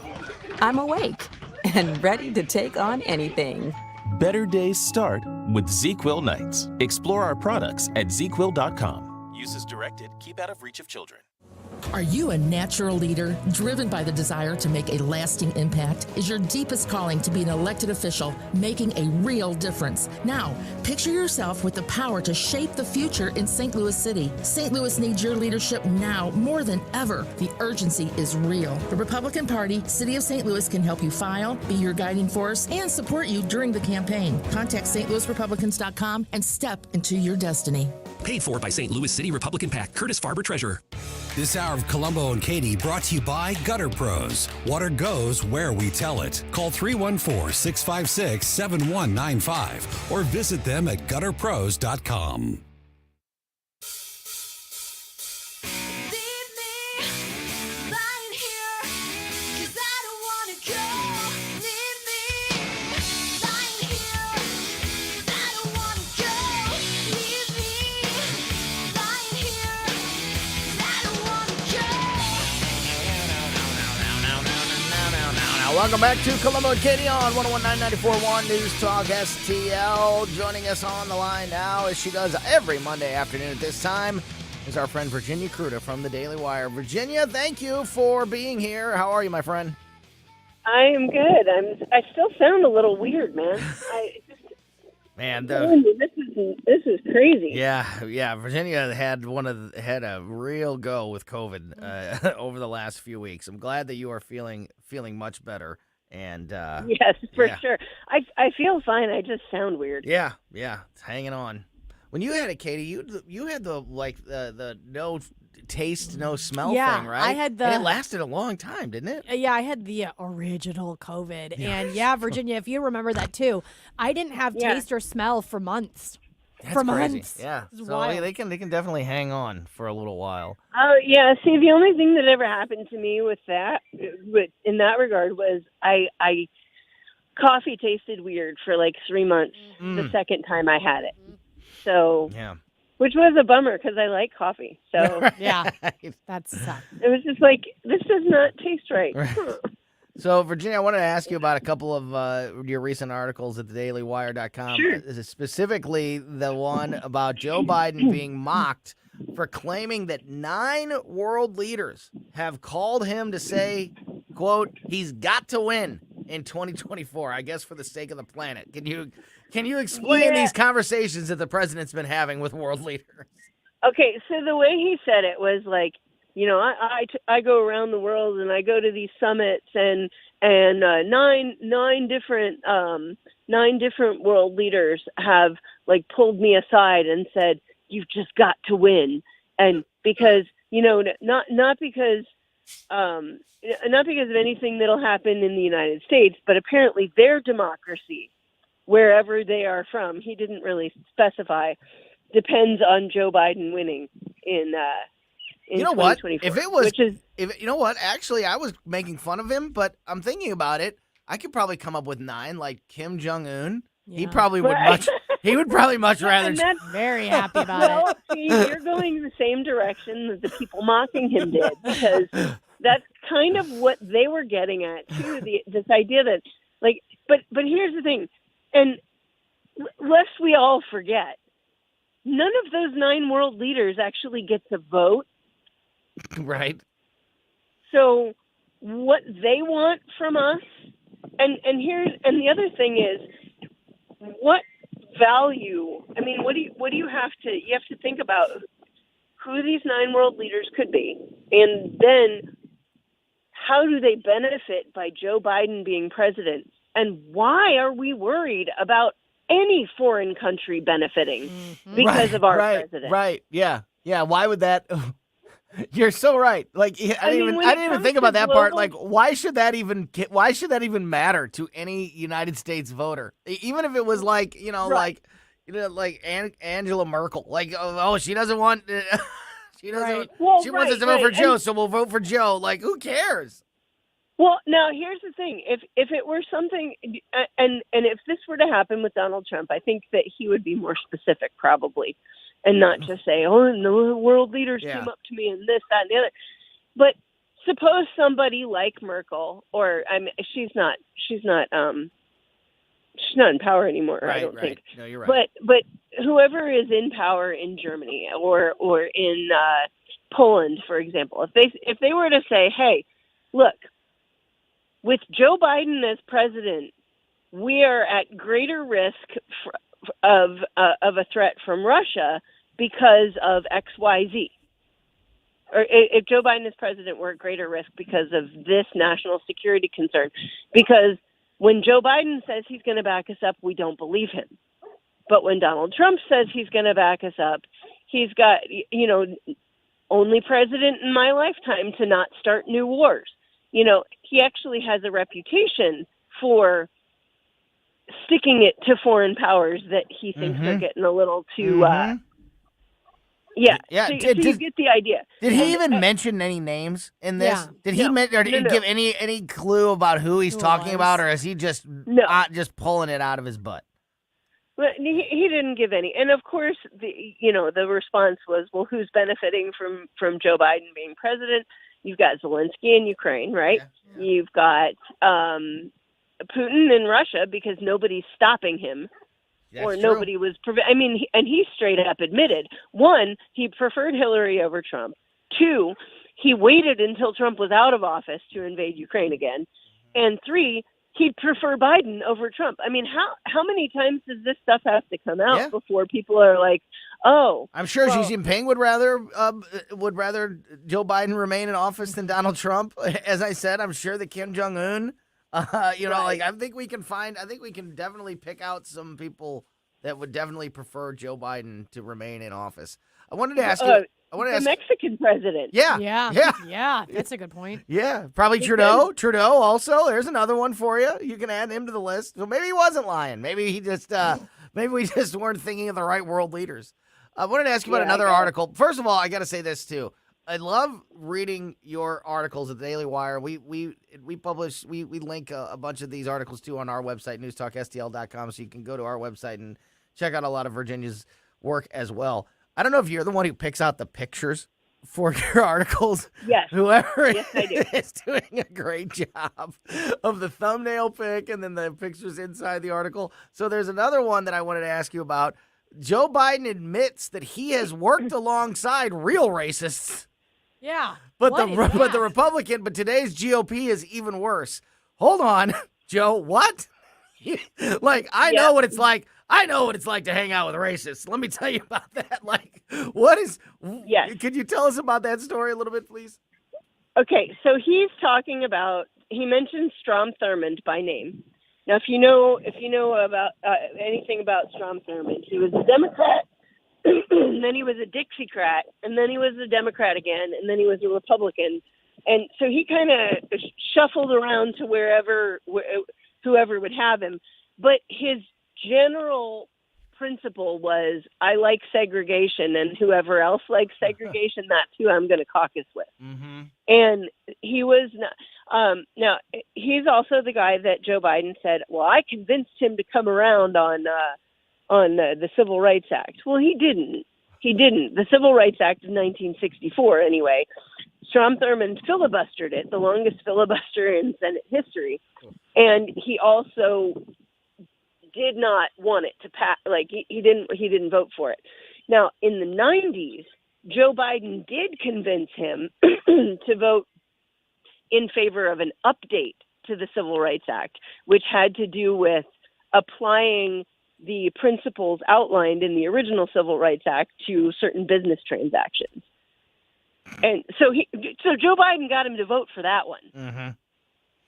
Speaker 21: I'm awake and ready to take on anything.
Speaker 22: Better days start with ZzzQuil nights. Explore our products at ZzzQuil.com. Use as directed. Keep out of reach of children.
Speaker 23: Are you a natural leader driven by the desire to make a lasting impact? Is your deepest calling to be an elected official making a real difference? Now, picture yourself with the power to shape the future in St. Louis City. St. Louis needs your leadership now more than ever. The urgency is real. The Republican Party, City of St. Louis can help you file, be your guiding force, and support you during the campaign. Contact stlouisrepublicans.com and step into your destiny.
Speaker 24: Paid for by St. Louis City Republican PAC. Curtis Farber, Treasurer.
Speaker 4: This hour of Colombo and Katie brought to you by Gutter Pros. Water goes where we tell it. Call 314-656-7195 or visit them at gutterpros.com.
Speaker 8: Welcome back to Colombo and Katie on 101.994.1 News Talk STL. Joining us on the line now, as she does every Monday afternoon at this time, is our friend Virginia Kruta from the Daily Wire. Virginia, thank you for being here. How are you, my friend?
Speaker 25: I am good. I still sound a little weird, man. This is crazy.
Speaker 8: Yeah. Virginia had a real go with COVID over the last few weeks. I'm glad that you are feeling much better. And
Speaker 25: yes, for sure. I feel fine. I just sound weird.
Speaker 8: Yeah, it's hanging on. When you had it, Katie, you had the no taste, no smell thing, right?
Speaker 9: I had
Speaker 8: and it lasted a long time, didn't it?
Speaker 9: Yeah, I had the original COVID. And yeah, Virginia, if you remember that too, I didn't have taste or smell for months.
Speaker 8: That's
Speaker 9: for
Speaker 8: crazy.
Speaker 9: months.
Speaker 8: Yeah.
Speaker 9: It's
Speaker 8: So
Speaker 9: wild.
Speaker 8: they can definitely hang on for a little while.
Speaker 25: Oh, yeah. See, the only thing that ever happened to me with that, in that regard, was I coffee tasted weird for like 3 months the second time I had it. So, which was a bummer because I like coffee. So,
Speaker 9: yeah, that sucked.
Speaker 25: It was just like, this does not taste right.
Speaker 8: So, Virginia, I wanted to ask you about a couple of your recent articles at thedailywire.com.
Speaker 25: Sure.
Speaker 8: Specifically, the one about Joe Biden being mocked for claiming that 9 world leaders have called him to say, quote, he's got to win in 2024, I guess for the sake of the planet. Can you explain these conversations that the president's been having with world leaders?
Speaker 25: Okay, so the way he said it was like, you know, I go around the world and I go to these summits and nine different world leaders have like pulled me aside and said, you've just got to win. And because, you know, not because of anything that'll happen in the United States, but apparently their democracy, wherever they are from, he didn't really specify, depends on Joe Biden winning in
Speaker 8: you know what?
Speaker 25: 2024.
Speaker 8: If it was, you know what? Actually, I was making fun of him, but I'm thinking about it. I could probably come up with 9, like Kim Jong Un. Yeah. He probably would much. He would probably much rather.
Speaker 9: Very happy about
Speaker 25: it. See, you're going the same direction that the people mocking him did, because that's kind of what they were getting at too. This idea that, like, but here's the thing, and lest we all forget, none of those 9 world leaders actually get to vote.
Speaker 8: Right.
Speaker 25: So what they want from us, and the other thing is, what value? I mean, what do you have to think about who these 9 world leaders could be, and then how do they benefit by Joe Biden being president, and why are we worried about any foreign country benefiting because of our president?
Speaker 8: Right. Yeah. Why would that? You're so right. Like I didn't even think about that part. Like why should that even matter to any United States voter? Even if it was like, like Angela Merkel. Like she doesn't want she doesn't she wants us to vote for Joe, so we'll vote for Joe. Like who cares?
Speaker 25: Well, now here's the thing: if it were something, and if this were to happen with Donald Trump, I think that he would be more specific, probably, and not just say, "Oh, the world leaders came up to me and this, that, and the other." But suppose somebody like Merkel, or she's not in power anymore.
Speaker 8: Right,
Speaker 25: I don't think.
Speaker 8: No, you're right.
Speaker 25: But whoever is in power in Germany or in Poland, for example, if they were to say, "Hey, look, with Joe Biden as president, we are at greater risk of a threat from Russia because of XYZ." Or if Joe Biden as president, we're at greater risk because of this national security concern. Because when Joe Biden says he's going to back us up, we don't believe him. But when Donald Trump says he's going to back us up, he's got, only president in my lifetime to not start new wars. He actually has a reputation for sticking it to foreign powers that he thinks are getting a little too, yeah. So you get the idea.
Speaker 8: Did he even mention any names in this?
Speaker 25: Yeah.
Speaker 8: Did he did he give any clue about who he's talking about, or is he just pulling it out of his butt?
Speaker 25: Well, he didn't give any, and of course, the response was, well, who's benefiting from Joe Biden being president? You've got Zelensky in Ukraine, right? Yeah. You've got Putin in Russia because nobody's stopping him. That's or nobody true. Was. And he straight up admitted, 1, he preferred Hillary over Trump. 2, he waited until Trump was out of office to invade Ukraine again. And 3, he'd prefer Biden over Trump. I mean, how many times does this stuff have to come out before people are like, oh?
Speaker 8: I'm sure Xi Jinping would rather Joe Biden remain in office than Donald Trump. As I said, I'm sure that Kim Jong-un. I think we can definitely pick out some people that would definitely prefer Joe Biden to remain in office. I wanted to ask you.
Speaker 25: The Mexican president.
Speaker 9: Yeah. That's a good point.
Speaker 8: Yeah, probably Trudeau. Trudeau also. There's another one for you. You can add him to the list. So maybe he wasn't lying. Maybe he just. Maybe we just weren't thinking of the right world leaders. I wanted to ask you about another article. First of all, I got to say this too. I love reading your articles at the Daily Wire. We publish, we link a bunch of these articles too on our website, newstalkstl.com, so you can go to our website and check out a lot of Virginia's work as well. I don't know if you're the one who picks out the pictures for your articles.
Speaker 25: Yes.
Speaker 8: Whoever
Speaker 25: yes, I do.
Speaker 8: is doing a great job of the thumbnail pic and then the pictures inside the article. So there's another one that I wanted to ask you about. Joe Biden admits that he has worked alongside real racists.
Speaker 9: Yeah.
Speaker 8: But today's GOP is even worse. Hold on, Joe, what? I know what it's like. I know what it's like to hang out with racists. Let me tell you about that. Could you tell us about that story a little bit, please?
Speaker 25: Okay, so he mentioned Strom Thurmond by name. Now, if you know about anything about Strom Thurmond, he was a Democrat, and then he was a Dixiecrat, and then he was a Democrat again, and then he was a Republican. And so he kind of shuffled around to whoever would have him. But his general principle was, I like segregation, and whoever else likes segregation, that's who I'm going to caucus with.
Speaker 8: Mm-hmm.
Speaker 25: And he was not. Now, he's also the guy that Joe Biden said, well, I convinced him to come around on the Civil Rights Act. Well, he didn't. The Civil Rights Act of 1964, anyway. Strom Thurmond filibustered it, the longest filibuster in Senate history. And he also did not want it to pass. He didn't vote for it. Now, in the 90s, Joe Biden did convince him to vote in favor of an update to the Civil Rights Act, which had to do with applying the principles outlined in the original Civil Rights Act to certain business transactions. And so Joe Biden got him to vote for that one.
Speaker 8: Mm-hmm.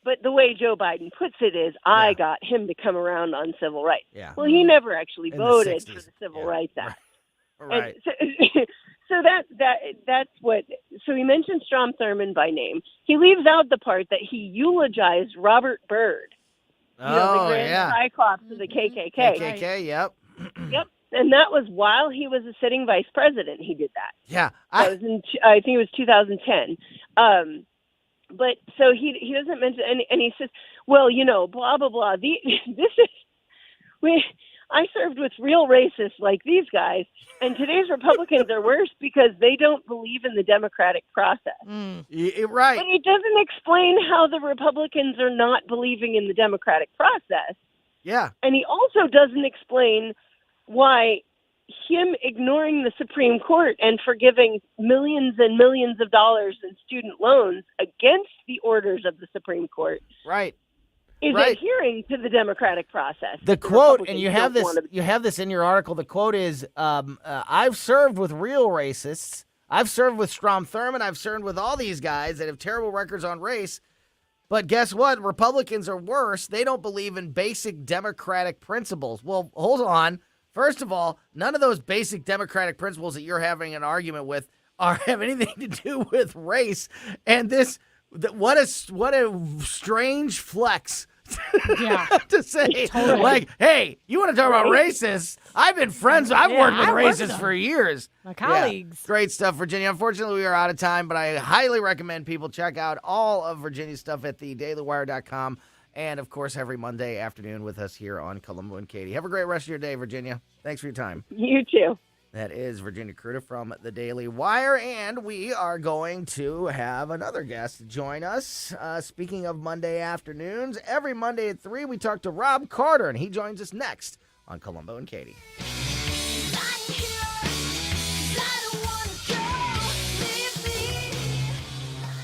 Speaker 25: But the way Joe Biden puts it is, I got him to come around on civil rights.
Speaker 8: Yeah.
Speaker 25: Well, he never actually
Speaker 8: In
Speaker 25: voted
Speaker 8: the 60s.
Speaker 25: for the Civil Rights Act.
Speaker 8: Right.
Speaker 25: And So that's what. So he mentioned Strom Thurmond by name. He leaves out the part that he eulogized Robert Byrd, the Grand Cyclops of the KKK.
Speaker 8: KKK, yep.
Speaker 25: Yep. And that was while he was a sitting vice president. He did that.
Speaker 8: Yeah,
Speaker 25: I think it was 2010. But so he doesn't mention, and he says, well, blah blah blah. I served with real racists like these guys, and today's Republicans are worse because they don't believe in the democratic process.
Speaker 8: Right.
Speaker 25: But it doesn't explain how the Republicans are not believing in the democratic process.
Speaker 8: Yeah.
Speaker 25: And he also doesn't explain why him ignoring the Supreme Court and forgiving millions and millions of dollars in student loans against the orders of the Supreme Court.
Speaker 8: Right.
Speaker 25: Is adhering to the democratic process.
Speaker 8: The quote, and you have this in your article. The quote is, "I've served with real racists. I've served with Strom Thurmond. I've served with all these guys that have terrible records on race. But guess what? Republicans are worse. They don't believe in basic democratic principles." Well, hold on. First of all, none of those basic democratic principles that you're having an argument with have anything to do with race. And what a strange flex to say,
Speaker 9: Totally.
Speaker 8: like, hey, you want to talk about racists? I've been friends. I've worked with racists for years.
Speaker 9: My colleagues.
Speaker 8: Yeah, great stuff, Virginia. Unfortunately, we are out of time, but I highly recommend people check out all of Virginia's stuff at thedailywire.com. And, of course, every Monday afternoon with us here on Colombo and Katie. Have a great rest of your day, Virginia. Thanks for your time.
Speaker 25: You too.
Speaker 8: That is Virginia Kruta from the Daily Wire, and we are going to have another guest join us. Speaking of Monday afternoons, every Monday at 3, we talk to Rob Carter, and he joins us next on Colombo and Katie.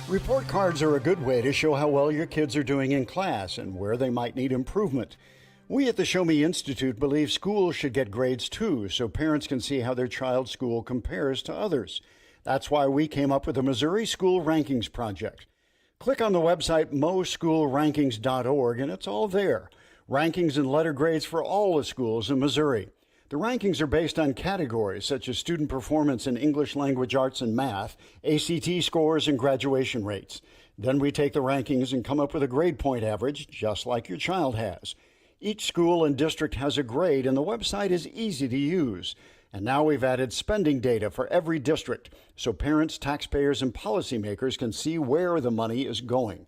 Speaker 1: Report cards are a good way to show how well your kids are doing in class and where they might need improvement. We at the Show Me Institute believe schools should get grades too, so parents can see how their child's school compares to others. That's why we came up with the Missouri School Rankings Project. Click on the website moschoolrankings.org and it's all there. Rankings and letter grades for all the schools in Missouri. The rankings are based on categories such as student performance in English language arts and math, ACT scores, and graduation rates. Then we take the rankings and come up with a grade point average, just like your child has. Each school and district has a grade, and the website is easy to use. And now we've added spending data for every district, so parents, taxpayers, and policymakers can see where the money is going.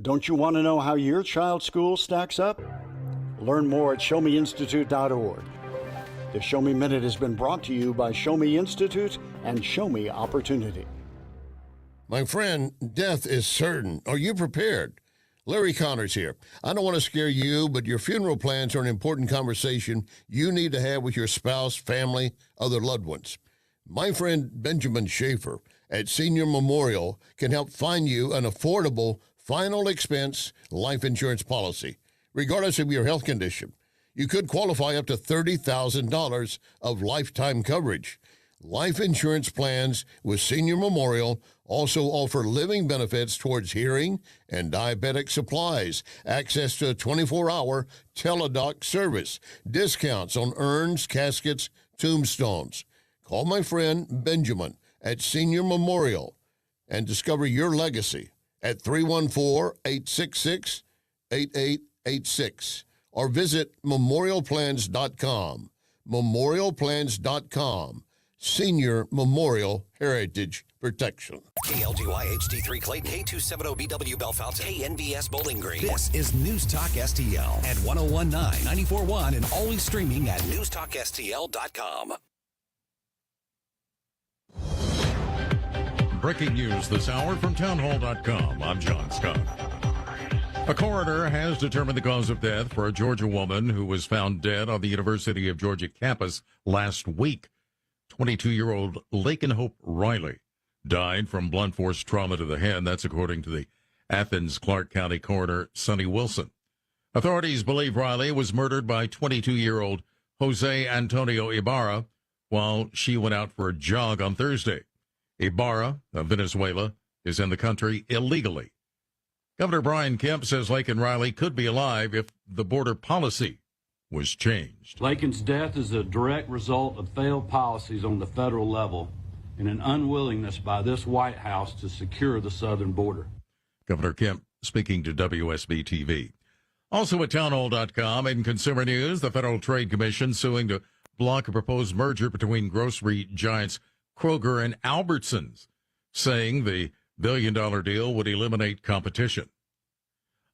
Speaker 1: Don't you want to know how your child's school stacks up? Learn more at showmeinstitute.org. The Show Me Minute has been brought to you by Show Me Institute and Show Me Opportunity.
Speaker 15: My friend, death is certain. Are you prepared? Larry Connors here. I don't want to scare you, but your funeral plans are an important conversation you need to have with your spouse, family, other loved ones. My friend Benjamin Schaefer at Senior Memorial can help find you an affordable, final expense life insurance policy, regardless of your health condition. You could qualify up to $30,000 of lifetime coverage. Life insurance plans with Senior Memorial also offer living benefits towards hearing and diabetic supplies, access to a 24-hour teledoc service, discounts on urns, caskets, tombstones. Call my friend Benjamin at Senior Memorial and discover your legacy at 314-866-8886 or visit memorialplans.com. Memorialplans.com. Senior Memorial Heritage Protection.
Speaker 4: KLGY HD3 Clayton, K270BW Bellefonte, KNBS Bowling Green. This is News Talk STL at 1019, 94.1, and always streaming at newstalkstl.com.
Speaker 2: Breaking news this hour from townhall.com. I'm John Scott. A coroner has determined the cause of death for a Georgia woman who was found dead on the University of Georgia campus last week. 22-year-old Laken Hope Riley died from blunt force trauma to the head. That's according to the Athens-Clarke County coroner, Sonny Wilson. Authorities believe Riley was murdered by 22-year-old Jose Antonio Ibarra while she went out for a jog on Thursday. Ibarra of Venezuela is in the country illegally. Governor Brian Kemp says Laken Riley could be alive if the border policy was changed.
Speaker 3: Laken's death is a direct result of failed policies on the federal level and an unwillingness by this White House to secure the southern border.
Speaker 2: Governor Kemp speaking to WSB TV. Also at townhall.com, in consumer news, the Federal Trade Commission suing to block a proposed merger between grocery giants Kroger and Albertsons, saying the billion-dollar deal would eliminate competition.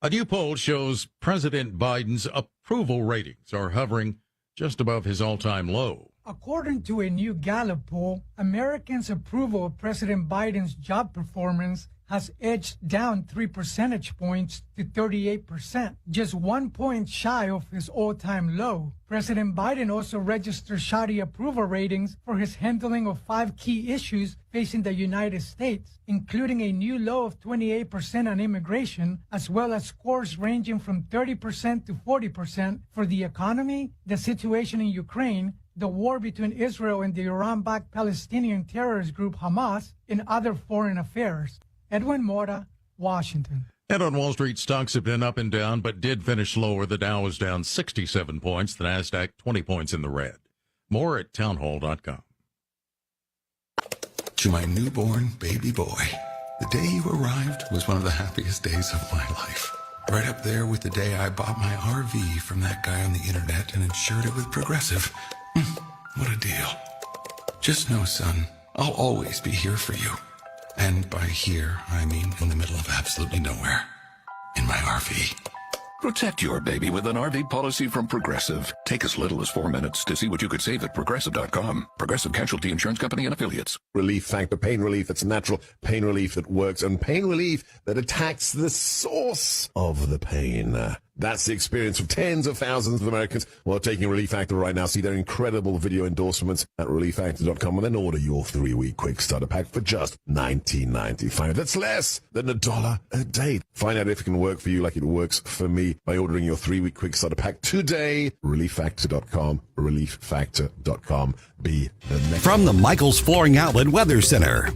Speaker 2: A new poll shows President Biden's approval ratings are hovering just above his all-time low.
Speaker 5: According to a new Gallup poll, Americans' approval of President Biden's job performance has edged down 3 percentage points to 38%, just 1 point shy of his all-time low. President Biden also registered shoddy approval ratings for his handling of 5 key issues facing the United States, including a new low of 28% on immigration, as well as scores ranging from 30% to 40% for the economy, the situation in Ukraine, the war between Israel and the Iran-backed Palestinian terrorist group Hamas, and other foreign affairs. Edwin Mora, Washington.
Speaker 2: And on Wall Street, stocks have been up and down, but did finish lower. The Dow was down 67 points, the NASDAQ 20 points in the red. More at townhall.com.
Speaker 6: To my newborn baby boy, the day you arrived was one of the happiest days of my life. Right up there with the day I bought my RV from that guy on the internet and insured it with Progressive. What a deal. Just know, son, I'll always be here for you. And by here, I mean in the middle of absolutely nowhere. In my RV.
Speaker 11: Protect your baby with an RV policy from Progressive. Take as little as 4 minutes to see what you could save at Progressive.com. Progressive Casualty Insurance Company and Affiliates.
Speaker 13: Relief Factor, pain relief that's natural, pain relief that works, and pain relief that attacks the source of the pain. That's the experience of tens of thousands of Americans who are taking Relief Factor right now. See their incredible video endorsements at ReliefFactor.com and then order your 3-week quick starter pack for just $19.95. That's less than $1 a day. Find out if it can work for you like it works for me by ordering your 3-week quick starter pack today. ReliefFactor.com, ReliefFactor.com. Be the next.
Speaker 4: From the Michaels Flooring Outlet Weather Center.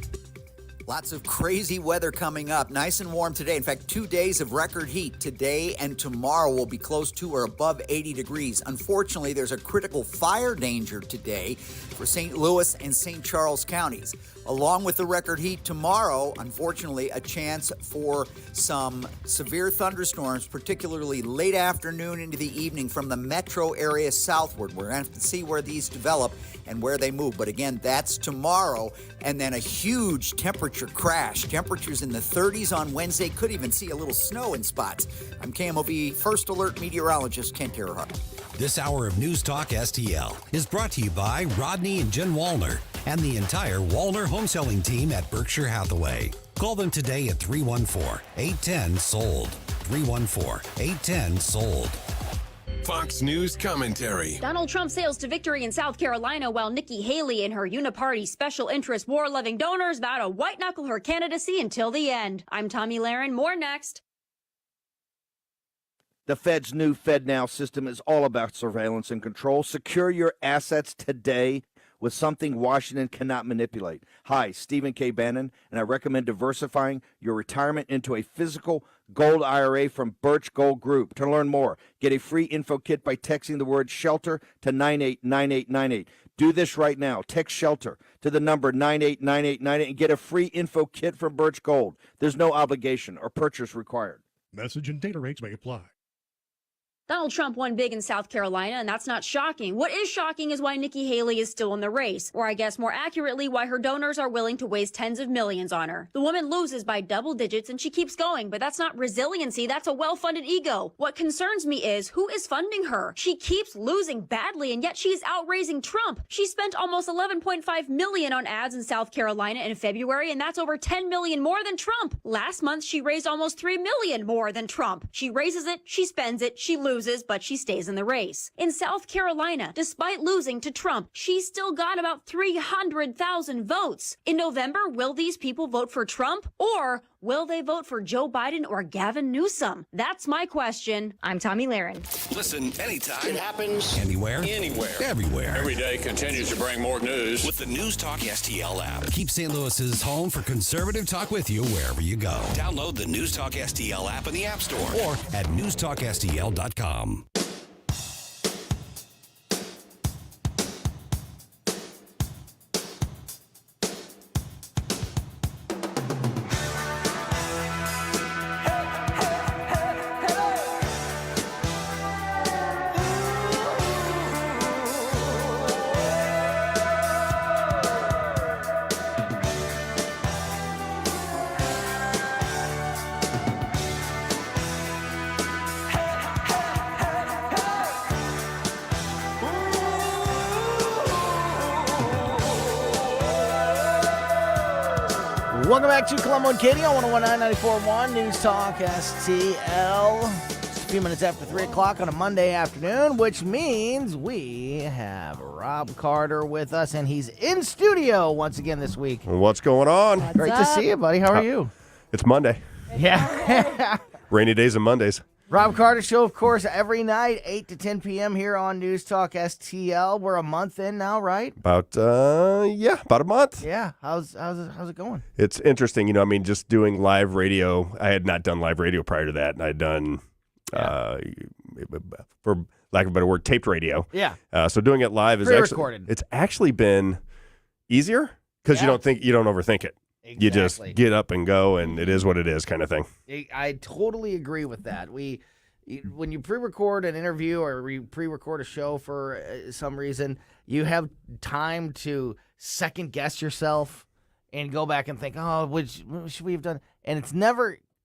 Speaker 26: Lots of crazy weather coming up. Nice and warm today. In fact, 2 days of record heat. Today and tomorrow will be close to or above 80 degrees. Unfortunately, there's a critical fire danger today for St. Louis and St. Charles counties. Along with the record heat tomorrow, unfortunately, a chance for some severe thunderstorms, particularly late afternoon into the evening from the metro area southward. We're going to have to see where these develop and where they move. But again, that's tomorrow. And then a huge temperature crash. Temperatures in the 30s on Wednesday. Could even see a little snow in spots. I'm KMOV First Alert meteorologist Kent Earhart.
Speaker 4: This hour of News Talk STL is brought to you by Rodney and Jen Wallner and the entire Wallner home selling team at Berkshire Hathaway. Call them today at 314-810-SOLD. 314-810-SOLD.
Speaker 27: Fox News commentary.
Speaker 28: Donald Trump sails to victory in South Carolina while Nikki Haley and her uniparty special interest war-loving donors vow to white-knuckle her candidacy until the end. I'm Tommy Lahren. More next.
Speaker 8: The Fed's new FedNow system is all about surveillance and control. Secure your assets today with something Washington cannot manipulate. Hi, Stephen K. Bannon, and I recommend diversifying your retirement into a physical gold IRA from Birch Gold Group. To learn more, get a free info kit by texting the word SHELTER to 989898. Do this right now. Text SHELTER to the number 989898 and get a free info kit from Birch Gold. There's no obligation or purchase required.
Speaker 29: Message and data rates may apply.
Speaker 28: Donald Trump won big in South Carolina, and that's not shocking. What is shocking is why Nikki Haley is still in the race, or I guess more accurately, why her donors are willing to waste tens of millions on her. The woman loses by double digits, and she keeps going, but that's not resiliency, that's a well-funded ego. What concerns me is, who is funding her? She keeps losing badly, and yet she's outraising Trump. She spent almost $11.5 million on ads in South Carolina in February, and that's over $10 million more than Trump. Last month, she raised almost $3 million more than Trump. She raises it, she spends it, she loses, but she stays in the race. In South Carolina, despite losing to Trump, she still got about 300,000 votes. In November, will these people vote for Trump, or will they vote for Joe Biden or Gavin Newsom? That's my question. I'm Tommy Lahren.
Speaker 27: Listen anytime. It happens
Speaker 4: Anywhere.
Speaker 27: Anywhere.
Speaker 4: Everywhere.
Speaker 27: Every day continues to bring more news
Speaker 24: with the News Talk STL app.
Speaker 4: Keep St. Louis's home for conservative talk with you wherever you go.
Speaker 24: Download the News Talk STL app in the App Store
Speaker 4: or at newstalkstl.com.
Speaker 8: Welcome back to Colombo and Katie on 101.9 News Talk STL. It's a few minutes after 3 o'clock on a Monday afternoon, which means we have Rob Carter with us, and he's in studio once again this week.
Speaker 7: What's going on?
Speaker 8: Great to see you, buddy. How are you?
Speaker 7: It's Monday.
Speaker 8: Yeah.
Speaker 7: Rainy days and Mondays.
Speaker 8: Rob Carter Show, of course, every night, 8 to 10 p.m. here on News Talk STL. We're a month in now, right?
Speaker 7: About a month.
Speaker 8: Yeah. How's it going?
Speaker 7: It's interesting, just doing live radio. I had not done live radio prior to that, and I'd done, for lack of a better word, taped radio.
Speaker 8: Yeah.
Speaker 7: So doing it live is
Speaker 8: Pre-recorded.
Speaker 7: it's actually been easier because you don't overthink it.
Speaker 8: Exactly.
Speaker 7: You just get up and go, and it is what it is, kind of thing.
Speaker 8: I totally agree with that. When you pre-record an interview or you pre-record a show for some reason, you have time to second guess yourself and go back and think, what should we have done? And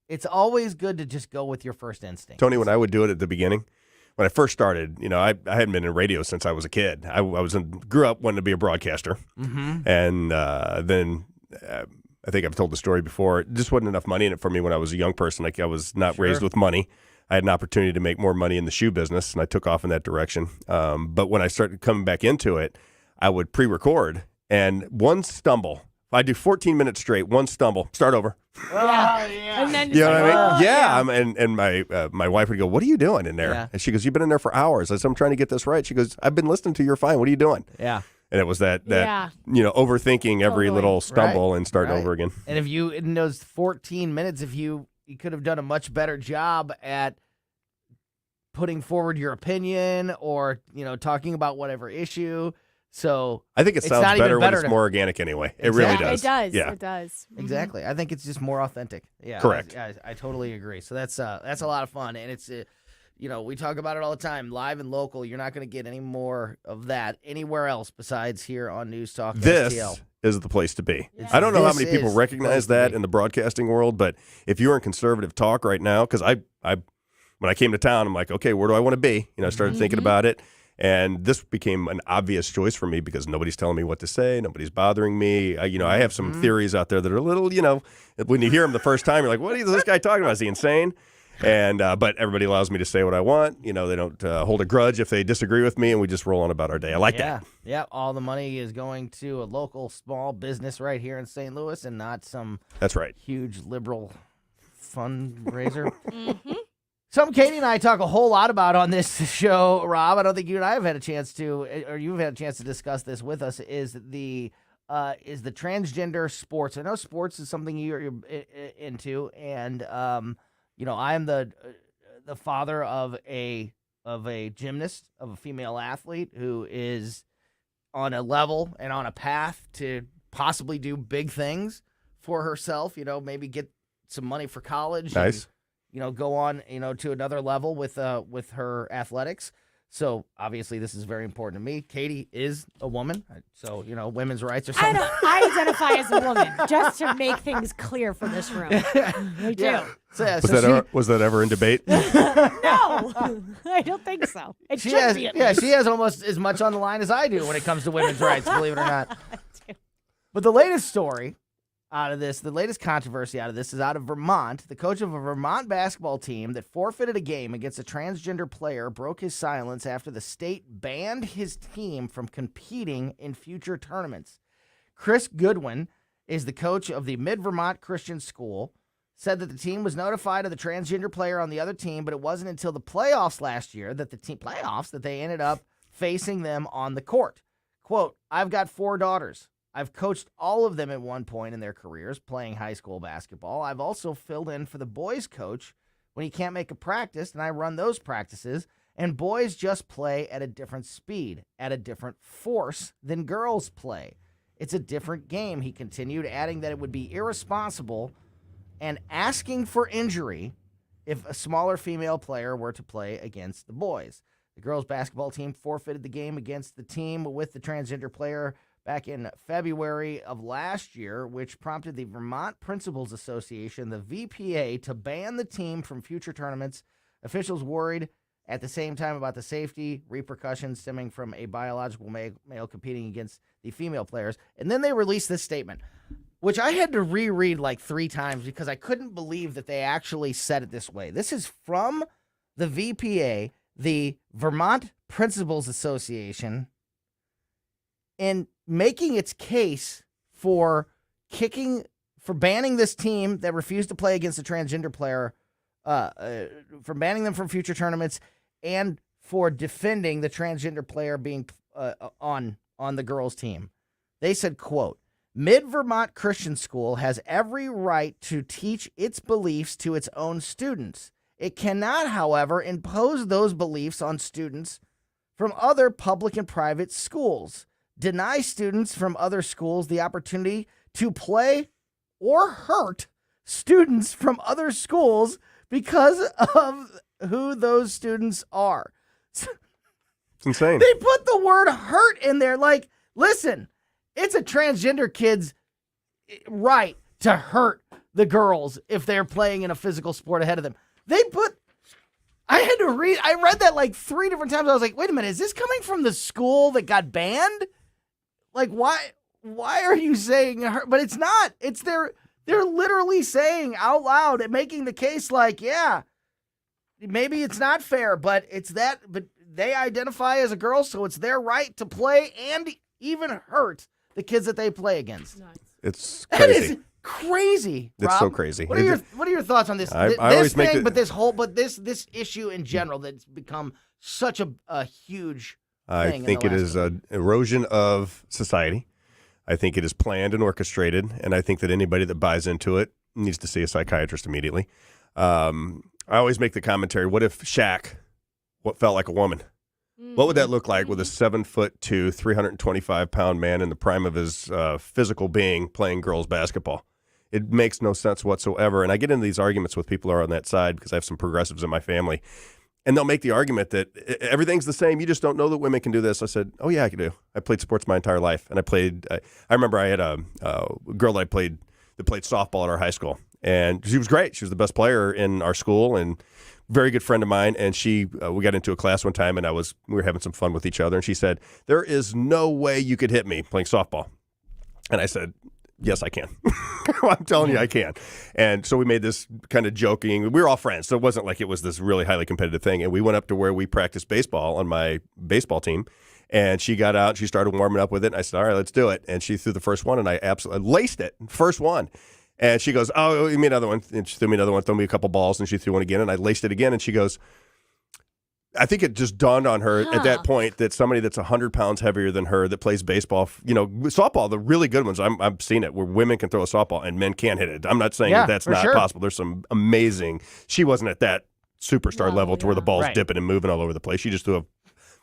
Speaker 8: it's always good to just go with your first instinct.
Speaker 7: Tony, when I would do it at the beginning, when I first started, I hadn't been in radio since I was a kid. I grew up wanting to be a broadcaster, and then. I think I've told the story before. It just wasn't enough money in it for me when I was a young person. Like I was not raised with money. I had an opportunity to make more money in the shoe business, and I took off in that direction. But when I started coming back into it, I would pre-record, and one stumble. If I do 14 minutes straight, one stumble, start over.
Speaker 8: Yeah.
Speaker 9: And then
Speaker 7: You know what I mean?
Speaker 9: Yeah.
Speaker 7: And my wife would go, "What are you doing in there?"
Speaker 8: Yeah.
Speaker 7: And she goes, "You've been in there for hours." I said, "I'm trying to get this right." She goes, "I've been listening to you. You're fine. What are you doing?"
Speaker 8: Yeah.
Speaker 7: And it was that
Speaker 9: Yeah.
Speaker 7: overthinking every little stumble and starting
Speaker 8: Right.
Speaker 7: over again.
Speaker 8: And if you, in those 14 minutes, if you could have done a much better job at putting forward your opinion or, talking about whatever issue. So
Speaker 7: I think it
Speaker 8: it's
Speaker 7: sounds
Speaker 8: not even
Speaker 7: better when it's
Speaker 8: to-
Speaker 7: more organic anyway. It really
Speaker 8: Exactly.
Speaker 7: does.
Speaker 9: It does.
Speaker 7: Yeah.
Speaker 9: It does.
Speaker 8: Exactly. I think it's just more authentic. Yeah.
Speaker 7: Correct.
Speaker 8: I totally agree. So that's a lot of fun. And it's, we talk about it all the time, live and local. You're not going to get any more of that anywhere else besides here on News Talk
Speaker 7: This
Speaker 8: STL.
Speaker 7: is the place to be. I don't know how
Speaker 8: This
Speaker 7: many people
Speaker 8: is
Speaker 7: recognize
Speaker 8: the place to
Speaker 7: that
Speaker 8: be.
Speaker 7: in the broadcasting world, but if you're in conservative talk right now, because I when I came to town, I'm like, okay, where do I want to be? I started thinking about it, and this became an obvious choice for me because nobody's telling me what to say, nobody's bothering me. I have some theories out there that are a little, when you hear them the first time, you're like, what is this guy talking about? Is he insane? And but everybody allows me to say what I want. They don't hold a grudge if they disagree with me, and we just roll on about our day. I like that.
Speaker 8: Yeah. All the money is going to a local small business right here in St. Louis and not some
Speaker 7: That's right.
Speaker 8: huge liberal fundraiser. Something Katie and I talk a whole lot about on this show, Rob. I don't think you and I have had a chance to, or you've had a chance to discuss this with us, is the transgender sports. I know sports is something you're into, and I am the father of a gymnast, of a female athlete who is on a level and on a path to possibly do big things for herself. Maybe get some money for college.
Speaker 7: Nice.
Speaker 8: And, go on, to another level with her athletics. So obviously this is very important to me. Katie is a woman, so women's rights are something.
Speaker 9: I identify as a woman, just to make things clear for this room. I do.
Speaker 8: Yeah. So,
Speaker 7: Was that ever in debate?
Speaker 9: No, I don't think so. It
Speaker 8: she
Speaker 9: should
Speaker 8: has,
Speaker 9: be.
Speaker 8: she has almost as much on the line as I do when it comes to women's rights, believe it or not. But the latest story out of this, the latest controversy out of this is out of Vermont. The coach of a Vermont basketball team that forfeited a game against a transgender player broke his silence after the state banned his team from competing in future tournaments. Chris Goodwin is the coach of the Mid-Vermont Christian School, said that the team was notified of the transgender player on the other team, but it wasn't until the playoffs last year that they ended up facing them on the court. Quote, "I've got 4 daughters. I've coached all of them at one point in their careers playing high school basketball. I've also filled in for the boys coach when he can't make a practice, and I run those practices. And boys just play at a different speed, at a different force than girls play. It's a different game," he continued, adding that it would be irresponsible and asking for injury if a smaller female player were to play against the boys. The girls' basketball team forfeited the game against the team with the transgender player back in February of last year, which prompted the Vermont Principals Association, the VPA, to ban the team from future tournaments. Officials worried at the same time about the safety repercussions stemming from a biological male competing against the female players. And then they released this statement. which I had to reread like 3 times because I couldn't believe that they actually said it this way. This is from the VPA, the Vermont Principals Association, in making its case for banning this team that refused to play against a transgender player, for banning them from future tournaments, and for defending the transgender player being on the girls' team. They said, quote, Mid-Vermont Christian School has every right to teach its beliefs to its own students. It cannot, however, impose those beliefs on students from other public and private schools, deny students from other schools the opportunity to play or hurt students from other schools because of who those students are.
Speaker 7: It's insane.
Speaker 8: They put the word hurt in there. Like, listen, it's a transgender kid's right to hurt the girls if they're playing in a physical sport ahead of them. I read that like 3 different times. I was like, wait a minute, is this coming from the school that got banned? Like, why are you saying hurt? But it's not. They're literally saying out loud and making the case like, yeah, maybe it's not fair, but they identify as a girl, so it's their right to play and even hurt the kids that they play against.
Speaker 7: It's
Speaker 8: That
Speaker 7: crazy.
Speaker 8: is crazy.
Speaker 7: It's
Speaker 8: Rob.
Speaker 7: so crazy.
Speaker 8: What are your thoughts on this? This issue in general that's become such a huge
Speaker 7: I
Speaker 8: thing.
Speaker 7: think it is an erosion of society. I think it is planned and orchestrated, and I think that anybody that buys into it needs to see a psychiatrist immediately. I always make the commentary, what if Shaq felt like a woman? What would that look like with a 7'2", 325-pound man in the prime of his physical being playing girls basketball? It makes no sense whatsoever. And I get into these arguments with people who are on that side because I have some progressives in my family. And they'll make the argument that everything's the same. You just don't know that women can do this. I said, oh, yeah, I can do. I played sports my entire life. And I remember I had a girl that played softball at our high school. And she was great. She was the best player in our school and very good friend of mine. And we got into a class one time and we were having some fun with each other. And she said, there is no way you could hit me playing softball. And I said, yes, I can. I'm telling you, I can. And so we made this kind of joking. We were all friends, so it wasn't like it was this really highly competitive thing. And we went up to where we practiced baseball on my baseball team. And she got out, she started warming up with it. And I said, all right, let's do it. And she threw the first one, and I absolutely laced it, first one. And she goes, oh, give me another one. And she threw me another one, threw me a couple balls, and she threw one again. And I laced it again. And she goes, I think it just dawned on her at that point that somebody that's 100 pounds heavier than her that plays baseball, softball, the really good ones, I've seen it where women can throw a softball and men can't hit it. I'm not saying that's not possible. There's some amazing. She wasn't at that superstar level to where the ball's dipping and moving all over the place. She just threw a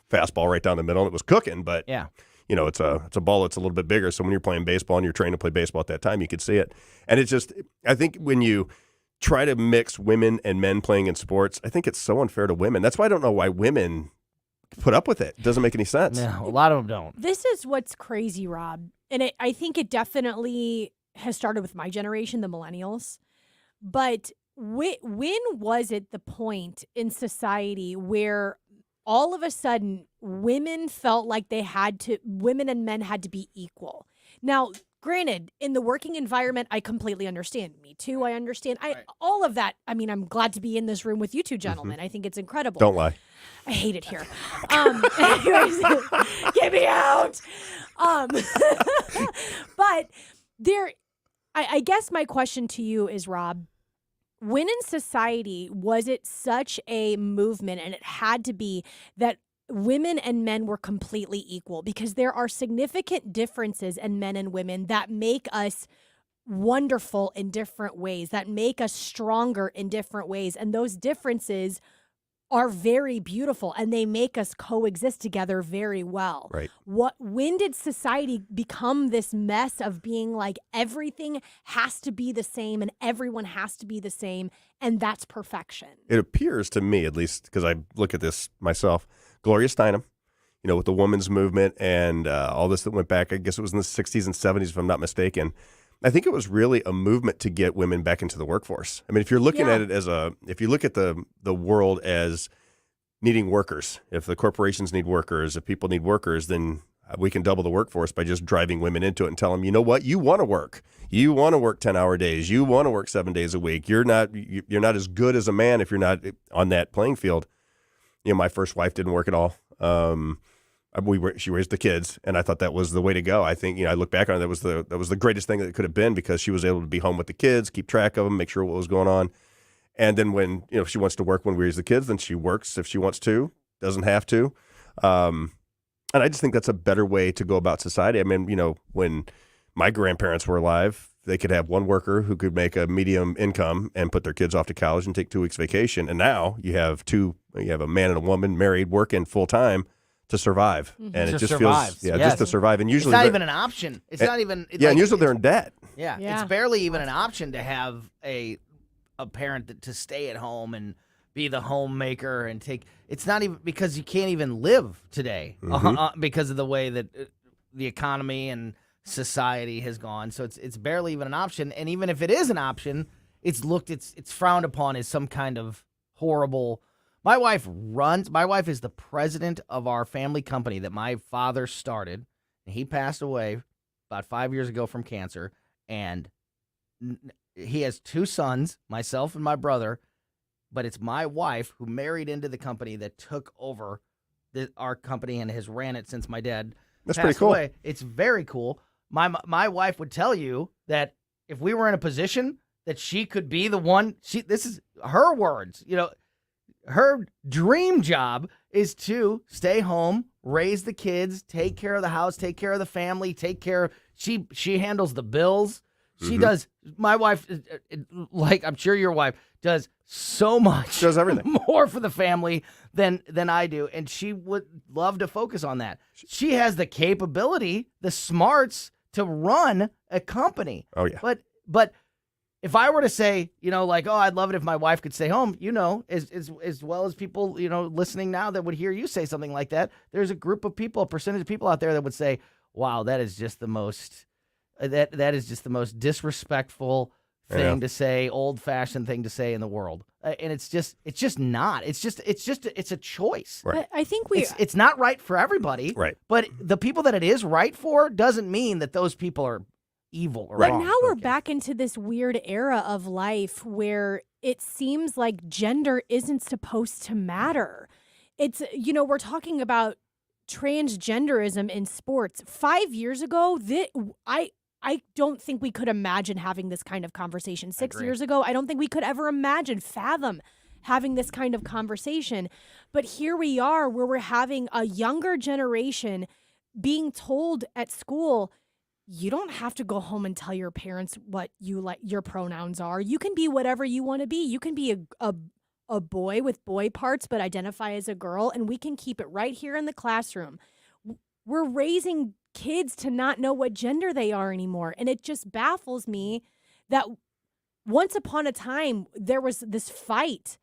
Speaker 7: fastball right down the middle and it was cooking. But it's a ball that's a little bit bigger. So when you're playing baseball and you're trained to play baseball at that time, you could see it. And it's just, I think when you try to mix women and men playing in sports, I think it's so unfair to women. That's why I don't know why women put up with it. It doesn't make any sense.
Speaker 8: No, a lot of them don't.
Speaker 9: This is what's crazy, Rob. And I think it definitely has started with my generation, the millennials. But when was it the point in society where all of a sudden women felt like women and men had to be equal? Now, granted, in the working environment, I completely understand. Me too, I understand. All of that. I mean, I'm glad to be in this room with you two gentlemen. I think it's incredible.
Speaker 7: Don't lie.
Speaker 9: I hate it here. Anyways, get me out. But I guess my question to you is, Rob, when in society was it such a movement, and it had to be, that women and men were completely equal? Because there are significant differences in men and women that make us wonderful in different ways, that make us stronger in different ways. And those differences are very beautiful, and they make us coexist together very well.
Speaker 7: Right.
Speaker 9: When did society become this mess of being like everything has to be the same and everyone has to be the same, and that's perfection?
Speaker 7: It appears to me, at least, because I look at this myself, Gloria Steinem, with the women's movement and all this that went back, I guess it was in the 60s and 70s, if I'm not mistaken. I think it was really a movement to get women back into the workforce. I mean, if you're looking at it if you look at the world as needing workers, if the corporations need workers, if people need workers, then we can double the workforce by just driving women into it and tell them, you know what, you want to work. You want to work 10-hour days. You want to work 7 days a week. You're not as good as a man if you're not on that playing field. My first wife didn't work at all. She raised the kids, and I thought that was the way to go. I think, I look back on it, that was the greatest thing that it could have been, because she was able to be home with the kids, keep track of them, make sure what was going on. And then when, if she wants to work when we raise the kids, then she works if she wants to, doesn't have to. And I just think that's a better way to go about society. I mean, when my grandparents were alive, they could have one worker who could make a medium income and put their kids off to college and take 2 weeks vacation. And now you have a man and a woman married, working full time to survive.
Speaker 8: Mm-hmm.
Speaker 7: And it just
Speaker 8: survives.
Speaker 7: feels, just to survive. And usually
Speaker 8: it's not even an option. It's not even.
Speaker 7: And usually they're in debt.
Speaker 8: Yeah, it's barely even an option to have a parent to stay at home and be the homemaker and take. It's not even because you can't even live today because of the way that the economy and society has gone. So it's barely even an option. And even if it is an option, it's frowned upon as some kind of horrible. My wife is the president of our family company that my father started. And he passed away about 5 years ago from cancer. And he has 2 sons, myself and my brother. But it's my wife who married into the company that took over our company and has ran it since my dad
Speaker 7: That's
Speaker 8: passed
Speaker 7: pretty cool.
Speaker 8: away. It's very cool. My wife would tell you that if we were in a position that she could be the one, this is her words, her dream job is to stay home, raise the kids, take care of the house, take care of the family, she handles the bills. She does. My wife, like I'm sure your wife, does so much.
Speaker 7: Does everything
Speaker 8: more for the family than I do, and she would love to focus on that. She has the capability, the smarts to run a company.
Speaker 7: Oh yeah.
Speaker 8: But if I were to say, I'd love it if my wife could stay home, as well as people, listening now that would hear you say something like that, there's a percentage of people out there that would say, wow, that is just the most. That is just the most disrespectful thing to say, old-fashioned thing to say in the world, and it's just not. It's a choice.
Speaker 7: Right.
Speaker 9: I think
Speaker 8: it's not right for everybody.
Speaker 7: Right.
Speaker 8: But the people that it is right for doesn't mean that those people are evil or wrong.
Speaker 9: But now we're back into this weird era of life where it seems like gender isn't supposed to matter. It's we're talking about transgenderism in sports. 5 years ago, I don't think we could imagine having this kind of conversation. 6 years ago, I don't think we could ever fathom having this kind of conversation. But here we are where we're having a younger generation being told at school, you don't have to go home and tell your parents what your pronouns are. You can be whatever you want to be. You can be a boy with boy parts but identify as a girl, and we can keep it right here in the classroom. We're raising kids to not know what gender they are anymore. And it just baffles me that once upon a time, there was this fight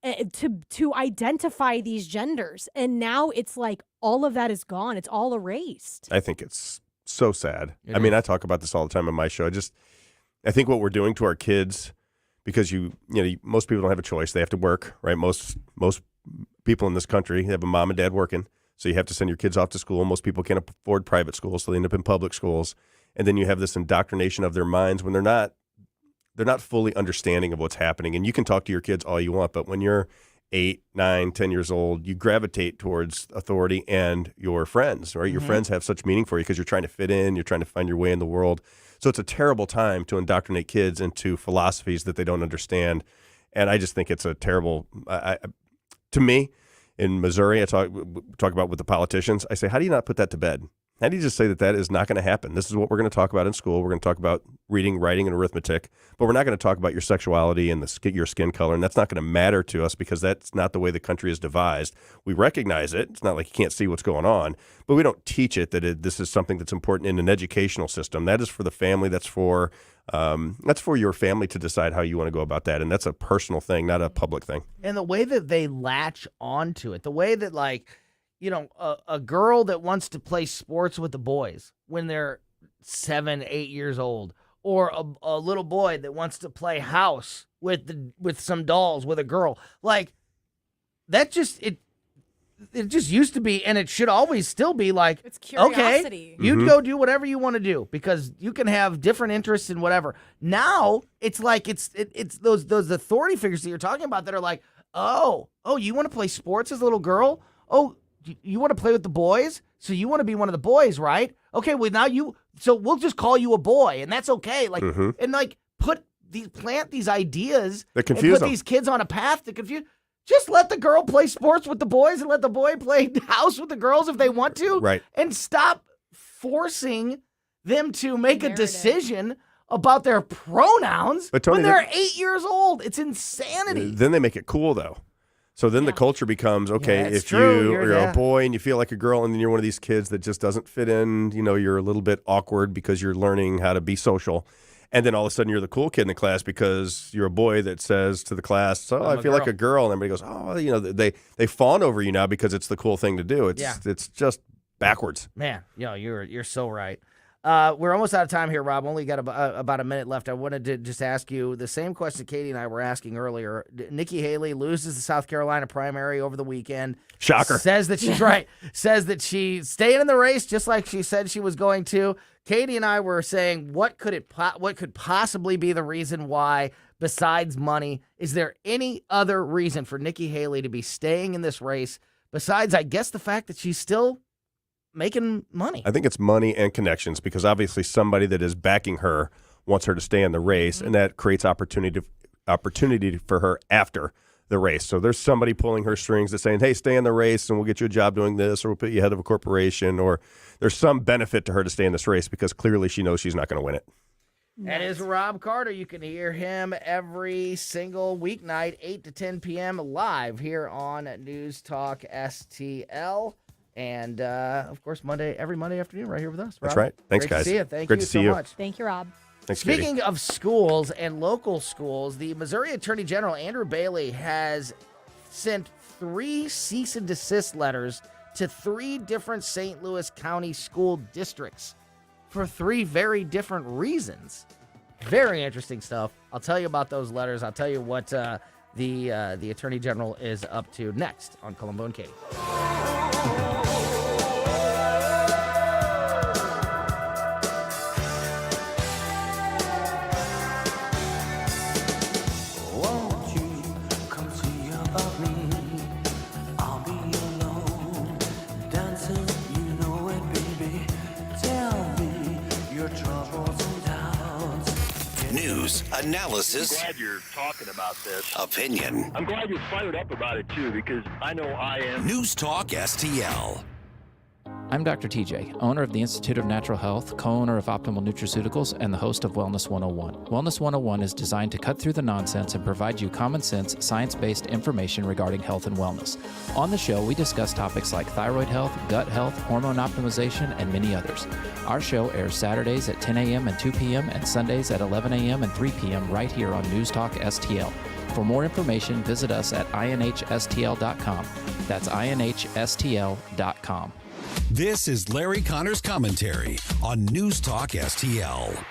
Speaker 9: to identify these genders. And now it's like all of that is gone. It's all erased.
Speaker 7: I think it's so sad. I talk about this all the time on my show. I think what we're doing to our kids, because most people don't have a choice. They have to work, right? Most people in this country have a mom and dad working. So you have to send your kids off to school. Most people can't afford private schools, so they end up in public schools. And then you have this indoctrination of their minds when they're not fully understanding of what's happening. And you can talk to your kids all you want, but when you're 8, 9, 10 years old, you gravitate towards authority and your friends, right? Your friends have such meaning for you because you're trying to fit in, you're trying to find your way in the world. So it's a terrible time to indoctrinate kids into philosophies that they don't understand. And I just think it's a terrible, to me, in Missouri, I talk about with the politicians. I say, how do you not put that to bed? How do you just say that is not going to happen? This is what we're going to talk about in school. We're going to talk about reading, writing, and arithmetic, but we're not going to talk about your sexuality and your skin color, and that's not going to matter to us because that's not the way the country is devised. We recognize it. It's not like you can't see what's going on, but we don't teach it that this is something that's important in an educational system. That is for the family. That's for your family to decide how you want to go about that, and that's a personal thing, not a public thing.
Speaker 8: And the way that they latch onto it, the way that a girl that wants to play sports with the boys when they're 7, 8 years old, or a little boy that wants to play house with some dolls with a girl, like that it just used to be, and it should always still be like,
Speaker 9: it's curiosity.
Speaker 8: Okay, you'd go do whatever you want to do because you can have different interests in whatever. Now it's like it's those authority figures that you're talking about that are like, oh, you want to play sports as a little girl? Oh, you want to play with the boys? So you want to be one of the boys, right? Okay, well now so we'll just call you a boy, and that's okay. Like and like plant these ideas
Speaker 7: that confuse
Speaker 8: and put
Speaker 7: them.
Speaker 8: These kids on a path to confuse. Just let the girl play sports with the boys and let the boy play house with the girls if they want to.
Speaker 7: Right.
Speaker 8: And stop forcing them to make a decision about their pronouns
Speaker 7: But Tony,
Speaker 8: when they're 8 years old. It's insanity.
Speaker 7: Then they make it cool, though. So then the culture becomes, okay,
Speaker 8: it's
Speaker 7: if
Speaker 8: true.
Speaker 7: you're a boy and you feel like a girl and then you're one of these kids that just doesn't fit in, you're a little bit awkward because you're learning how to be social. And then all of a sudden you're the cool kid in the class because you're a boy that says to the class, I feel like a girl. And everybody goes, they fawn over you now because it's the cool thing to do. It's just backwards.
Speaker 8: Man, you're so right. We're almost out of time here, Rob. Only got about a minute left. I wanted to just ask you the same question Katie and I were asking earlier. Nikki Haley loses the South Carolina primary over the weekend.
Speaker 7: Shocker.
Speaker 8: Says that she's right. Says that she's staying in the race just like she said she was going to. Katie and I were saying, what could possibly be the reason why, besides money? Is there any other reason for Nikki Haley to be staying in this race besides, I guess, the fact that she's still making money?
Speaker 7: I think it's money and connections because obviously somebody that is backing her wants her to stay in the race, and that creates opportunity for her after the race. So there's somebody pulling her strings that's saying, hey, stay in the race and we'll get you a job doing this, or we'll put you head of a corporation, or there's some benefit to her to stay in this race because clearly she knows she's not going to win it.
Speaker 8: That is Rob Carter. You can hear him every single weeknight, 8 to 10 p.m. live here on News Talk STL. And, of course, every Monday afternoon right here with us. Rob.
Speaker 7: That's right. Thanks,
Speaker 8: Great
Speaker 7: guys.
Speaker 8: To see you. Thank
Speaker 7: Great
Speaker 8: you
Speaker 7: to see
Speaker 8: so
Speaker 7: you.
Speaker 8: much.
Speaker 9: Thank you, Rob.
Speaker 7: Thanks,
Speaker 8: Speaking
Speaker 7: Katie.
Speaker 8: of schools and local schools, the Missouri Attorney General, Andrew Bailey, has sent 3 cease and desist letters to 3 different St. Louis County school districts for 3 very different reasons. Very interesting stuff. I'll tell you about those letters. I'll tell you what the Attorney General is up to next on Colombo and Katie.
Speaker 24: News, analysis,
Speaker 10: I'm glad you're talking about this.
Speaker 24: opinion.
Speaker 10: I'm glad you're fired up about it, too, because I know I am.
Speaker 24: News Talk STL.
Speaker 12: I'm Dr. TJ, owner of the Institute of Natural Health, co-owner of Optimal Nutraceuticals, and the host of Wellness 101. Wellness 101 is designed to cut through the nonsense and provide you common sense, science-based information regarding health and wellness. On the show, we discuss topics like thyroid health, gut health, hormone optimization, and many others. Our show airs Saturdays at 10 a.m. and 2 p.m. and Sundays at 11 a.m. and 3 p.m. right here on News Talk STL. For more information, visit us at inhstl.com. That's inhstl.com.
Speaker 4: This is Larry Connor's commentary on News Talk STL.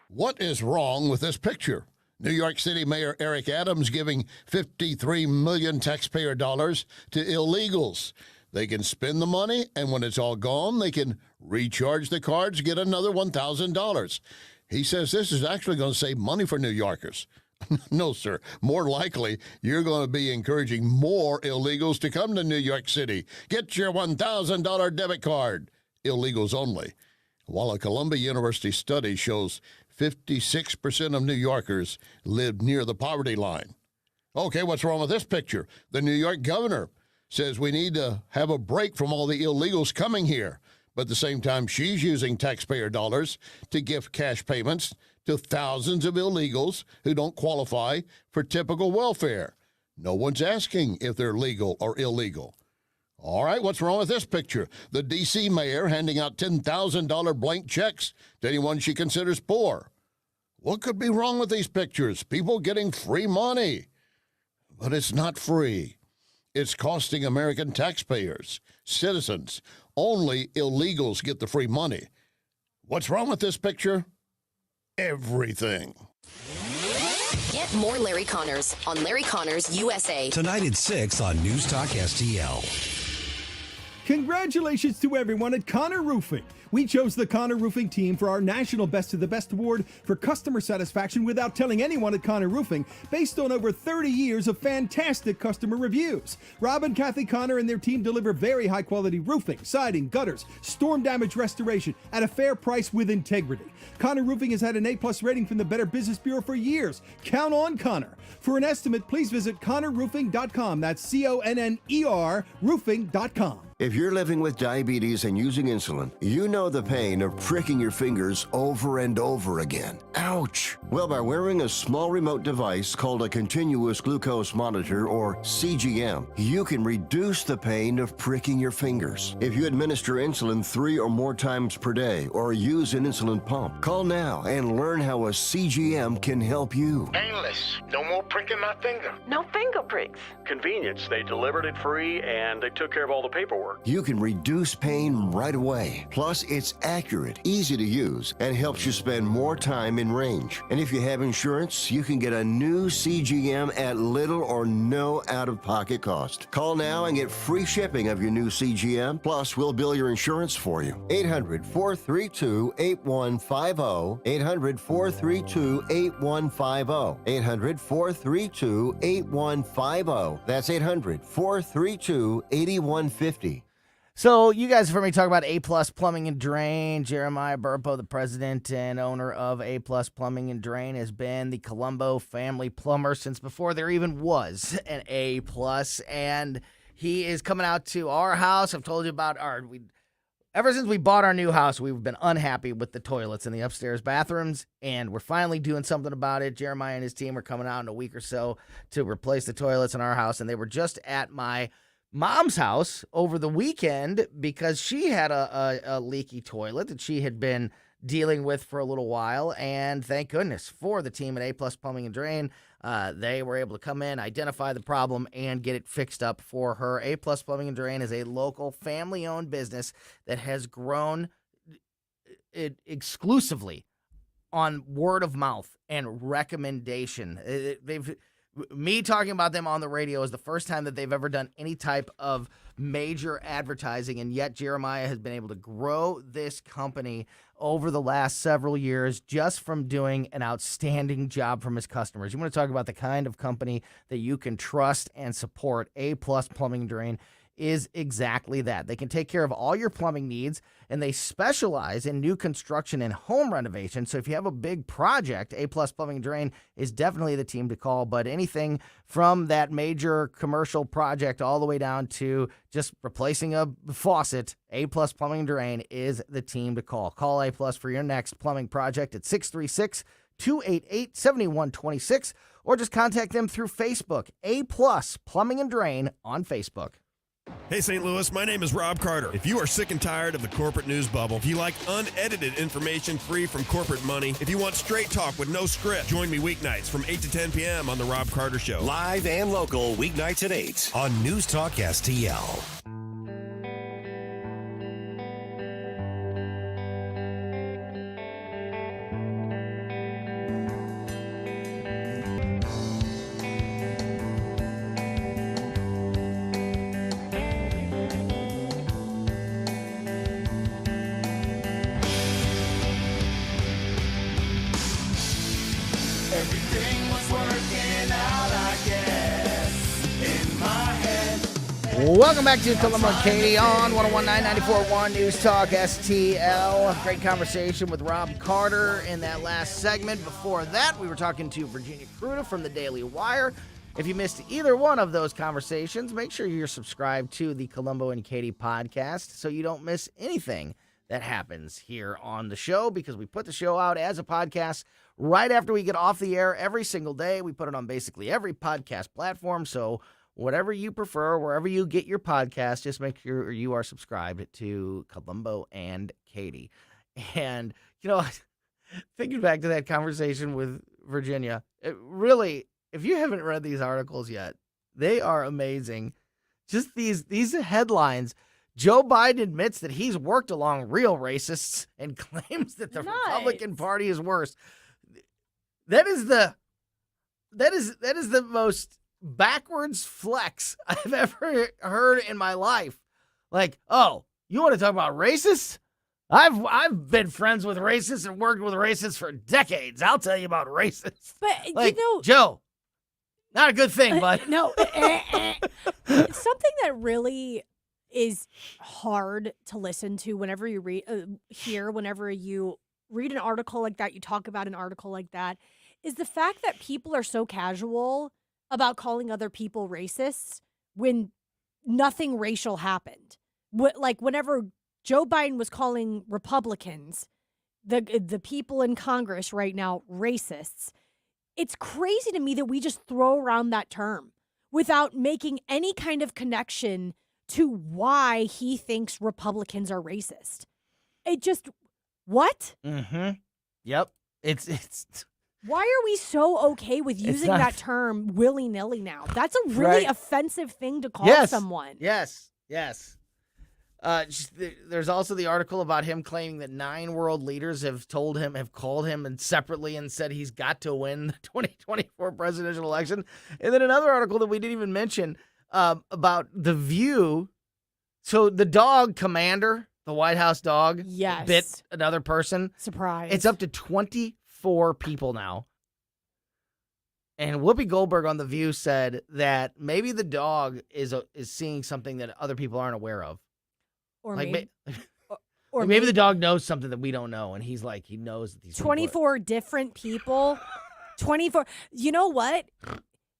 Speaker 15: What is wrong with this picture? New York City Mayor Eric Adams giving $53 million taxpayer dollars to illegals. They can spend the money, and when it's all gone, they can recharge the cards, get another $1,000. He says this is actually going to save money for New Yorkers. No, sir. More likely, you're going to be encouraging more illegals to come to New York City. Get your $1,000 debit card. Illegals only. While a Columbia University study shows 56% of New Yorkers live near the poverty line. Okay, what's wrong with this picture? The New York governor says we need to have a break from all the illegals coming here. But at the same time, she's using taxpayer dollars to give cash payments to thousands of illegals who don't qualify for typical welfare. No one's asking if they're legal or illegal. All right, what's wrong with this picture? The D.C. mayor handing out $10,000 blank checks to anyone she considers poor. What could be wrong with these pictures? People getting free money. But it's not free. It's costing American taxpayers, citizens. Only illegals get the free money. What's wrong with this picture? Everything.
Speaker 14: Get more Larry Connors on Larry Connors USA.
Speaker 4: Tonight at 6 on News Talk STL.
Speaker 16: Congratulations to everyone at Connor Roofing. We chose the Connor Roofing team for our National Best of the Best award for customer satisfaction without telling anyone at Connor Roofing, based on over 30 years of fantastic customer reviews. Rob and Kathy Connor and their team deliver very high quality roofing, siding, gutters, storm damage restoration at a fair price with integrity. Connor Roofing has had an A+ rating from the Better Business Bureau for years. Count on Connor. For an estimate, please visit connorroofing.com. That's CONNER roofing.com.
Speaker 17: If you're living with diabetes and using insulin, you know the pain of pricking your fingers over and over again. Ouch! Well, by wearing a small remote device called a continuous glucose monitor, or CGM, you can reduce the pain of pricking your fingers. If you administer insulin 3 or more times per day or use an insulin pump, call now and learn how a CGM can help you.
Speaker 10: Painless. No more pricking my finger.
Speaker 18: No finger pricks.
Speaker 10: Convenience. They delivered it free and they took care of all the paperwork.
Speaker 17: You can reduce pain right away. Plus, it's accurate, easy to use, and helps you spend more time in range. And if you have insurance, you can get a new CGM at little or no out-of-pocket cost. Call now and get free shipping of your new CGM. Plus, we'll bill your insurance for you. 800-432-8150. 800-432-8150. 800-432-8150. That's 800-432-8150.
Speaker 8: So you guys have heard me talk about A+ Plumbing and Drain. Jeremiah Burpo, the president and owner of A+ Plumbing and Drain, has been the Colombo family plumber since before there even was an A+. And he is coming out to our house. I've told you about ever since we bought our new house, we've been unhappy with the toilets in the upstairs bathrooms, and we're finally doing something about it. Jeremiah and his team are coming out in a week or so to replace the toilets in our house, and they were just at my mom's house over the weekend because she had a leaky toilet that she had been dealing with for a little while, and thank goodness for the team at A+ Plumbing and Drain. They were able to come in, identify the problem, and get it fixed up for her. A+ Plumbing and Drain is a local family-owned business that has grown it exclusively on word of mouth and recommendation. Me talking about them on the radio is the first time that they've ever done any type of major advertising, and yet Jeremiah has been able to grow this company over the last several years just from doing an outstanding job from his customers. You want to talk about the kind of company that you can trust and support. A+ Plumbing and Drain is exactly that. They can take care of all your plumbing needs, and they specialize in new construction and home renovation. So if you have a big project, A+ Plumbing and Drain is definitely the team to call. But anything from that major commercial project all the way down to just replacing a faucet, A+ Plumbing and Drain is the team to call. Call A+ for your next plumbing project at 636-288-7126, or just contact them through Facebook. A+ Plumbing and Drain on Facebook.
Speaker 19: Hey, St. Louis, my name is Rob Carter. If you are sick and tired of the corporate news bubble, if you like unedited information free from corporate money, if you want straight talk with no script, join me weeknights from 8 to 10 p.m. on The Rob Carter Show.
Speaker 24: Live and local, weeknights at 8 on News Talk STL.
Speaker 8: Welcome back to Colombo Katie on 101.9 94.1 News Talk STL. Great conversation with Rob Carter in that last segment. Before that, we were talking to Virginia Cruda from the Daily Wire. If you missed either one of those conversations, make sure you're subscribed to the Colombo and Katie podcast so you don't miss anything that happens here on the show, because we put the show out as a podcast right after we get off the air every single day. We put it on basically every podcast platform, so whatever you prefer, wherever you get your podcast, just make sure you are subscribed to Colombo and Katie. And, thinking back to that conversation with Virginia, really, if you haven't read these articles yet, they are amazing. Just these headlines. Joe Biden admits that he's worked along real racists and claims that the Republican Party is worse. That is the most backwards flex I've ever heard in my life. Like, oh, you want to talk about racists? I've been friends with racists and worked with racists for decades. I'll tell you about racists.
Speaker 9: But,
Speaker 8: like, Joe, not a good thing, bud.
Speaker 9: No. Something that really is hard to listen to whenever you whenever you read an article like that, you talk about an article like that, is the fact that people are so casual about calling other people racists when nothing racial happened. Like whenever Joe Biden was calling Republicans, the people in Congress right now, racists, it's crazy to me that we just throw around that term without making any kind of connection to why he thinks Republicans are racist. It just, what?
Speaker 8: Mm-hmm. Yep. It's.
Speaker 9: Why are we so okay with using that term willy-nilly now? That's a really offensive thing to call someone.
Speaker 8: Yes. There's also the article about him claiming that 9 world leaders have called him and separately and said he's got to win the 2024 presidential election. And then another article that we didn't even mention about The View. So the dog Commander, the White House dog, bit another person.
Speaker 9: Surprise.
Speaker 8: It's up to 24 people now. And Whoopi Goldberg on The View said that maybe the dog is seeing something that other people aren't aware of.
Speaker 9: Or
Speaker 8: like
Speaker 9: maybe,
Speaker 8: maybe the dog knows something that we don't know, and he's like, he knows that these
Speaker 9: 24 different people. 24. You know what?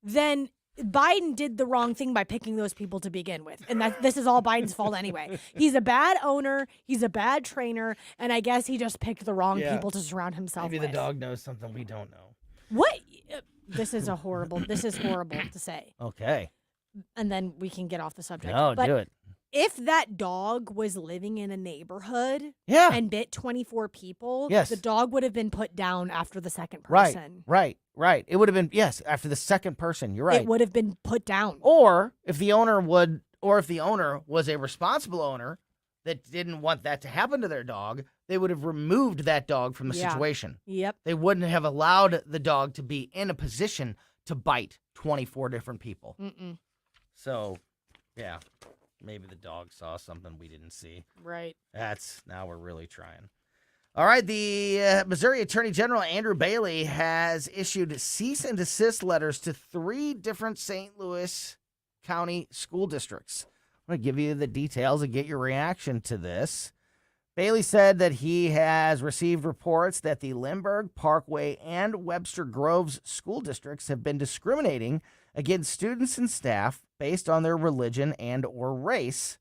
Speaker 9: Then Biden did the wrong thing by picking those people to begin with. And this is all Biden's fault anyway. He's a bad owner. He's a bad trainer. And I guess he just picked the wrong people to surround himself with.
Speaker 8: Maybe the dog knows something we don't know.
Speaker 9: What? This is horrible to say.
Speaker 8: Okay.
Speaker 9: And then we can get off the subject.
Speaker 8: No, do it.
Speaker 9: If that dog was living in a neighborhood and bit 24 people, the dog would have been put down after the second person.
Speaker 8: Right. It would have been, after the second person. You're right.
Speaker 9: It would have been put down.
Speaker 8: Or if the owner was a responsible owner that didn't want that to happen to their dog, they would have removed that dog from the situation.
Speaker 9: Yep.
Speaker 8: They wouldn't have allowed the dog to be in a position to bite 24 different people.
Speaker 9: Mm-mm.
Speaker 8: So, yeah. Maybe the dog saw something we didn't see.
Speaker 9: Right.
Speaker 8: Now we're really trying. All right, the Missouri Attorney General Andrew Bailey has issued cease and desist letters to 3 different St. Louis County school districts. I'm going to give you the details and get your reaction to this. Bailey said that he has received reports that the Lindbergh, Parkway, and Webster Groves school districts have been discriminating against students and staff based on their religion and or race.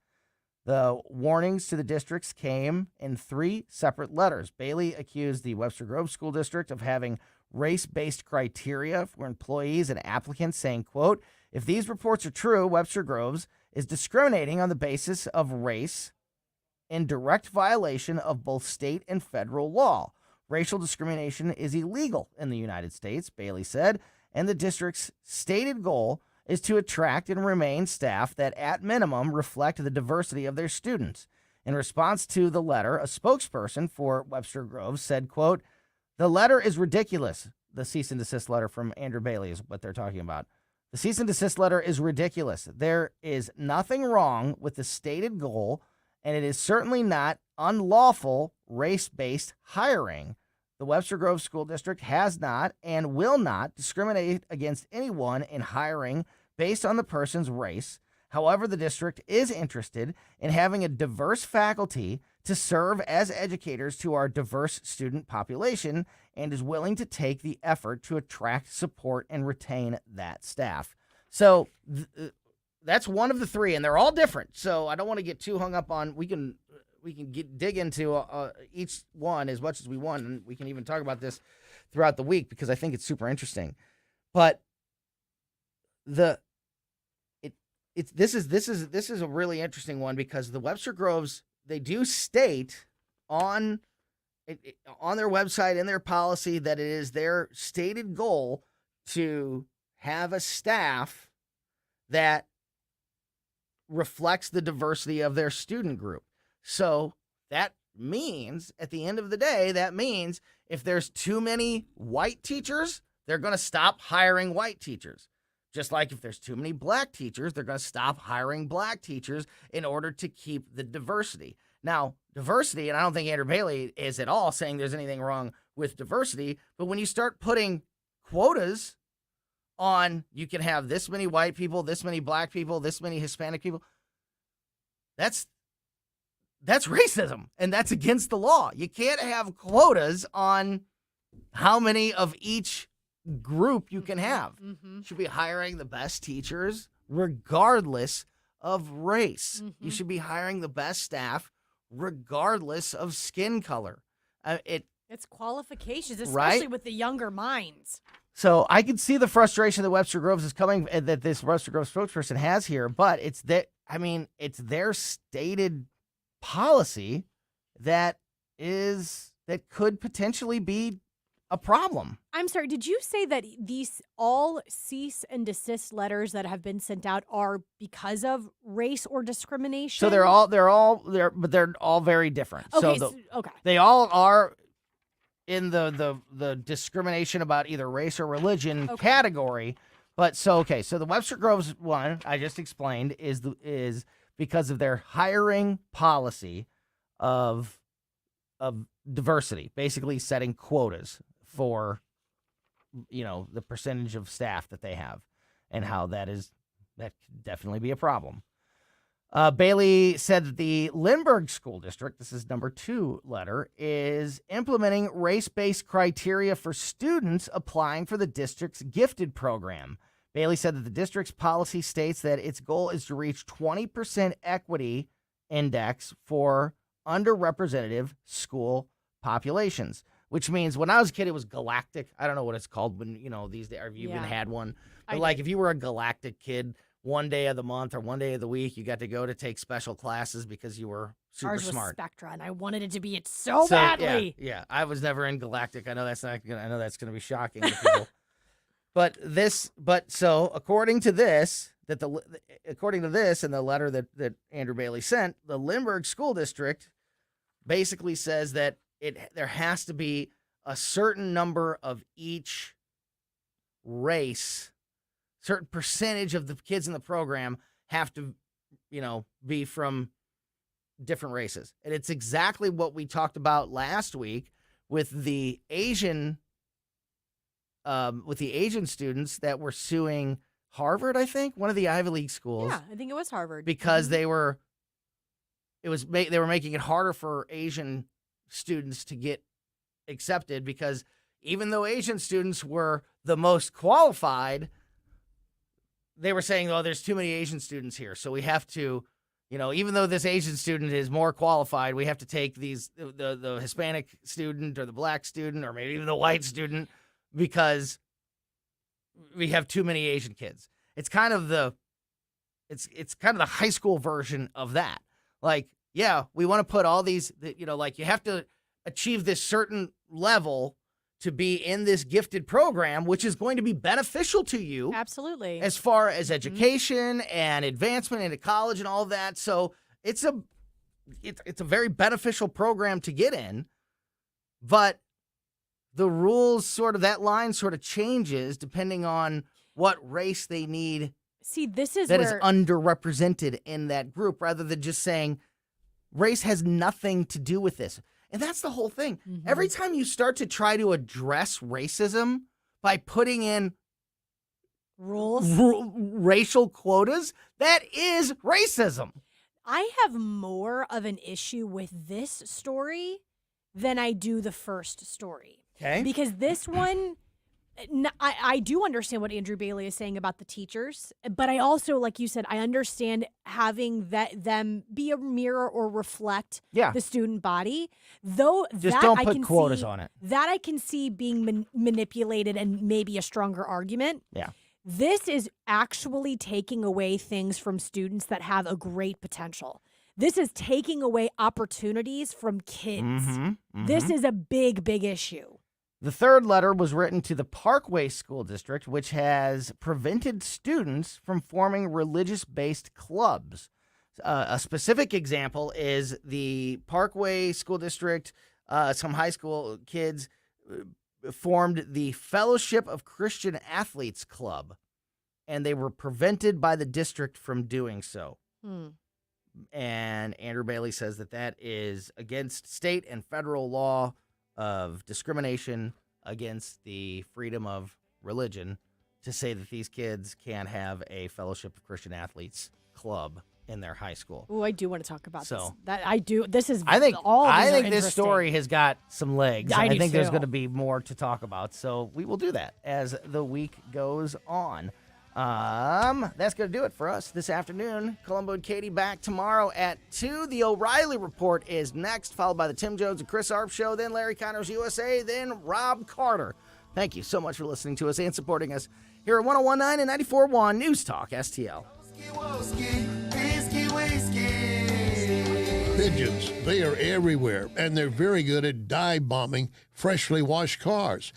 Speaker 8: The warnings to the districts came in 3 separate letters. Bailey accused the Webster Grove School District of having race-based criteria for employees and applicants, saying, quote, if these reports are true, Webster Groves is discriminating on the basis of race in direct violation of both state and federal law. Racial discrimination is illegal in the United States, Bailey said, and the district's stated goal is to attract and remain staff that, at minimum, reflect the diversity of their students. In response to the letter, a spokesperson for Webster Groves said, quote, the letter is ridiculous. The cease and desist letter from Andrew Bailey is what they're talking about. The cease and desist letter is ridiculous. There is nothing wrong with the stated goal, and it is certainly not unlawful race-based hiring. The Webster Grove School District has not and will not discriminate against anyone in hiring based on the person's race. However, the district is interested in having a diverse faculty to serve as educators to our diverse student population and is willing to take the effort to attract, support, and retain that staff. So that's one of the 3, and they're all different. So I don't want to get too hung up on. We can dig into each one as much as we want, and we can even talk about this throughout the week because I think it's super interesting. But this is a really interesting one because the Webster Groves, they do state on their website in their policy that it is their stated goal to have a staff that reflects the diversity of their student group. So that means, at the end of the day, if there's too many white teachers, they're going to stop hiring white teachers Just like if there's too many black teachers, they're going to stop hiring black teachers in order to keep the diversity. Now, diversity, and I don't think Andrew Bailey is at all saying there's anything wrong with diversity, but when you start putting quotas on, you can have this many white people, this many black people, this many Hispanic people, that's racism, and that's against the law. You can't have quotas on how many of each group you can have. You should be hiring the best teachers regardless of race. You should be hiring the best staff regardless of skin color.
Speaker 9: It's qualifications, especially with the younger minds.
Speaker 8: So I can see the frustration that Webster Groves is coming, that this Webster Groves spokesperson has here, but it's their stated policy that could potentially be a problem.
Speaker 9: I'm sorry, did you say that these all cease and desist letters that have been sent out are because of race or discrimination?
Speaker 8: So they're all very different.
Speaker 9: Okay,
Speaker 8: So they all are in the discrimination about either race or religion category. But so the Webster Groves one I just explained is because of their hiring policy of diversity, basically setting quotas for, the percentage of staff that they have, and how that could definitely be a problem. Bailey said that the Lindbergh School District, this is number 2 letter, is implementing race-based criteria for students applying for the district's gifted program. Bailey said that the district's policy states that its goal is to reach 20% equity index for underrepresented school populations, which means when I was a kid, it was galactic. I don't know what it's called when, these days, have you even had one? But if you were a galactic kid, one day of the month or one day of the week, you got to go to take special classes because you were super
Speaker 9: Ours was
Speaker 8: smart.
Speaker 9: Spectra, and I wanted it to be so badly.
Speaker 8: Yeah, I was never in galactic. I know that's gonna be shocking to people. So according to this, and the letter that Andrew Bailey sent, the Lindbergh School District basically says that there has to be a certain number of each race, certain percentage of the kids in the program have to, be from different races. And it's exactly what we talked about last week with the Asian students that were suing Harvard, I think, one of the Ivy League schools.
Speaker 9: Yeah, I think it was Harvard.
Speaker 8: Because they were making it harder for Asian students to get accepted, because even though Asian students were the most qualified, they were saying, oh, there's too many Asian students here, so we have to, even though this Asian student is more qualified, we have to take the Hispanic student or the black student or maybe even the white student because we have too many Asian kids. It's kind of the high school version of that. Like, yeah, we want to put all these, you have to achieve this certain level to be in this gifted program, which is going to be beneficial to you.
Speaker 9: Absolutely.
Speaker 8: As far as education and advancement into college and all that. So it's a very beneficial program to get in, but the rules that line changes depending on what race they need.
Speaker 9: See, this is
Speaker 8: that is underrepresented in that group, rather than just saying race has nothing to do with this. And that's the whole thing. Every time you start to try to address racism by putting in racial quotas, that is racism.
Speaker 9: I have more of an issue with this story than I do the first story.
Speaker 8: Okay.
Speaker 9: Because this one, I do understand what Andrew Bailey is saying about the teachers, but I also, like you said, I understand having them be a mirror or reflect the student body. Though
Speaker 8: just
Speaker 9: that
Speaker 8: don't
Speaker 9: I
Speaker 8: put
Speaker 9: can
Speaker 8: quotas
Speaker 9: see,
Speaker 8: on it.
Speaker 9: That I can see being manipulated and maybe a stronger argument.
Speaker 8: Yeah. This
Speaker 9: is actually taking away things from students that have a great potential. This is taking away opportunities from kids. This is a big, big issue.
Speaker 8: The third letter was written to the Parkway School District, which has prevented students from forming religious-based clubs. A specific example is the Parkway School District, some high school kids formed the Fellowship of Christian Athletes Club. and they were prevented by the district from doing so.
Speaker 9: Hmm.
Speaker 8: And Andrew Bailey says that is against state and federal law of discrimination against the freedom of religion to say that these kids can't have a Fellowship of Christian Athletes club in their high school.
Speaker 9: Oh, I do want to talk about
Speaker 8: So-
Speaker 9: this. That I do. This is
Speaker 8: I think
Speaker 9: all. Of these are
Speaker 8: this
Speaker 9: interesting.
Speaker 8: story has got some legs.
Speaker 9: I do
Speaker 8: think there's
Speaker 9: too.
Speaker 8: going to be more to talk about. So we will do that as the week goes on. That's going to do it for us this afternoon. Colombo and Katie back tomorrow at 2. The O'Reilly Report is next, followed by the Tim Jones and Chris Arp Show, then Larry Connors USA, then Rob Carter. Thank you so much for listening to us and supporting us here at 101.9 and 94.1 News Talk STL.
Speaker 15: Pigeons, they are everywhere, and they're very good at dive bombing freshly washed cars.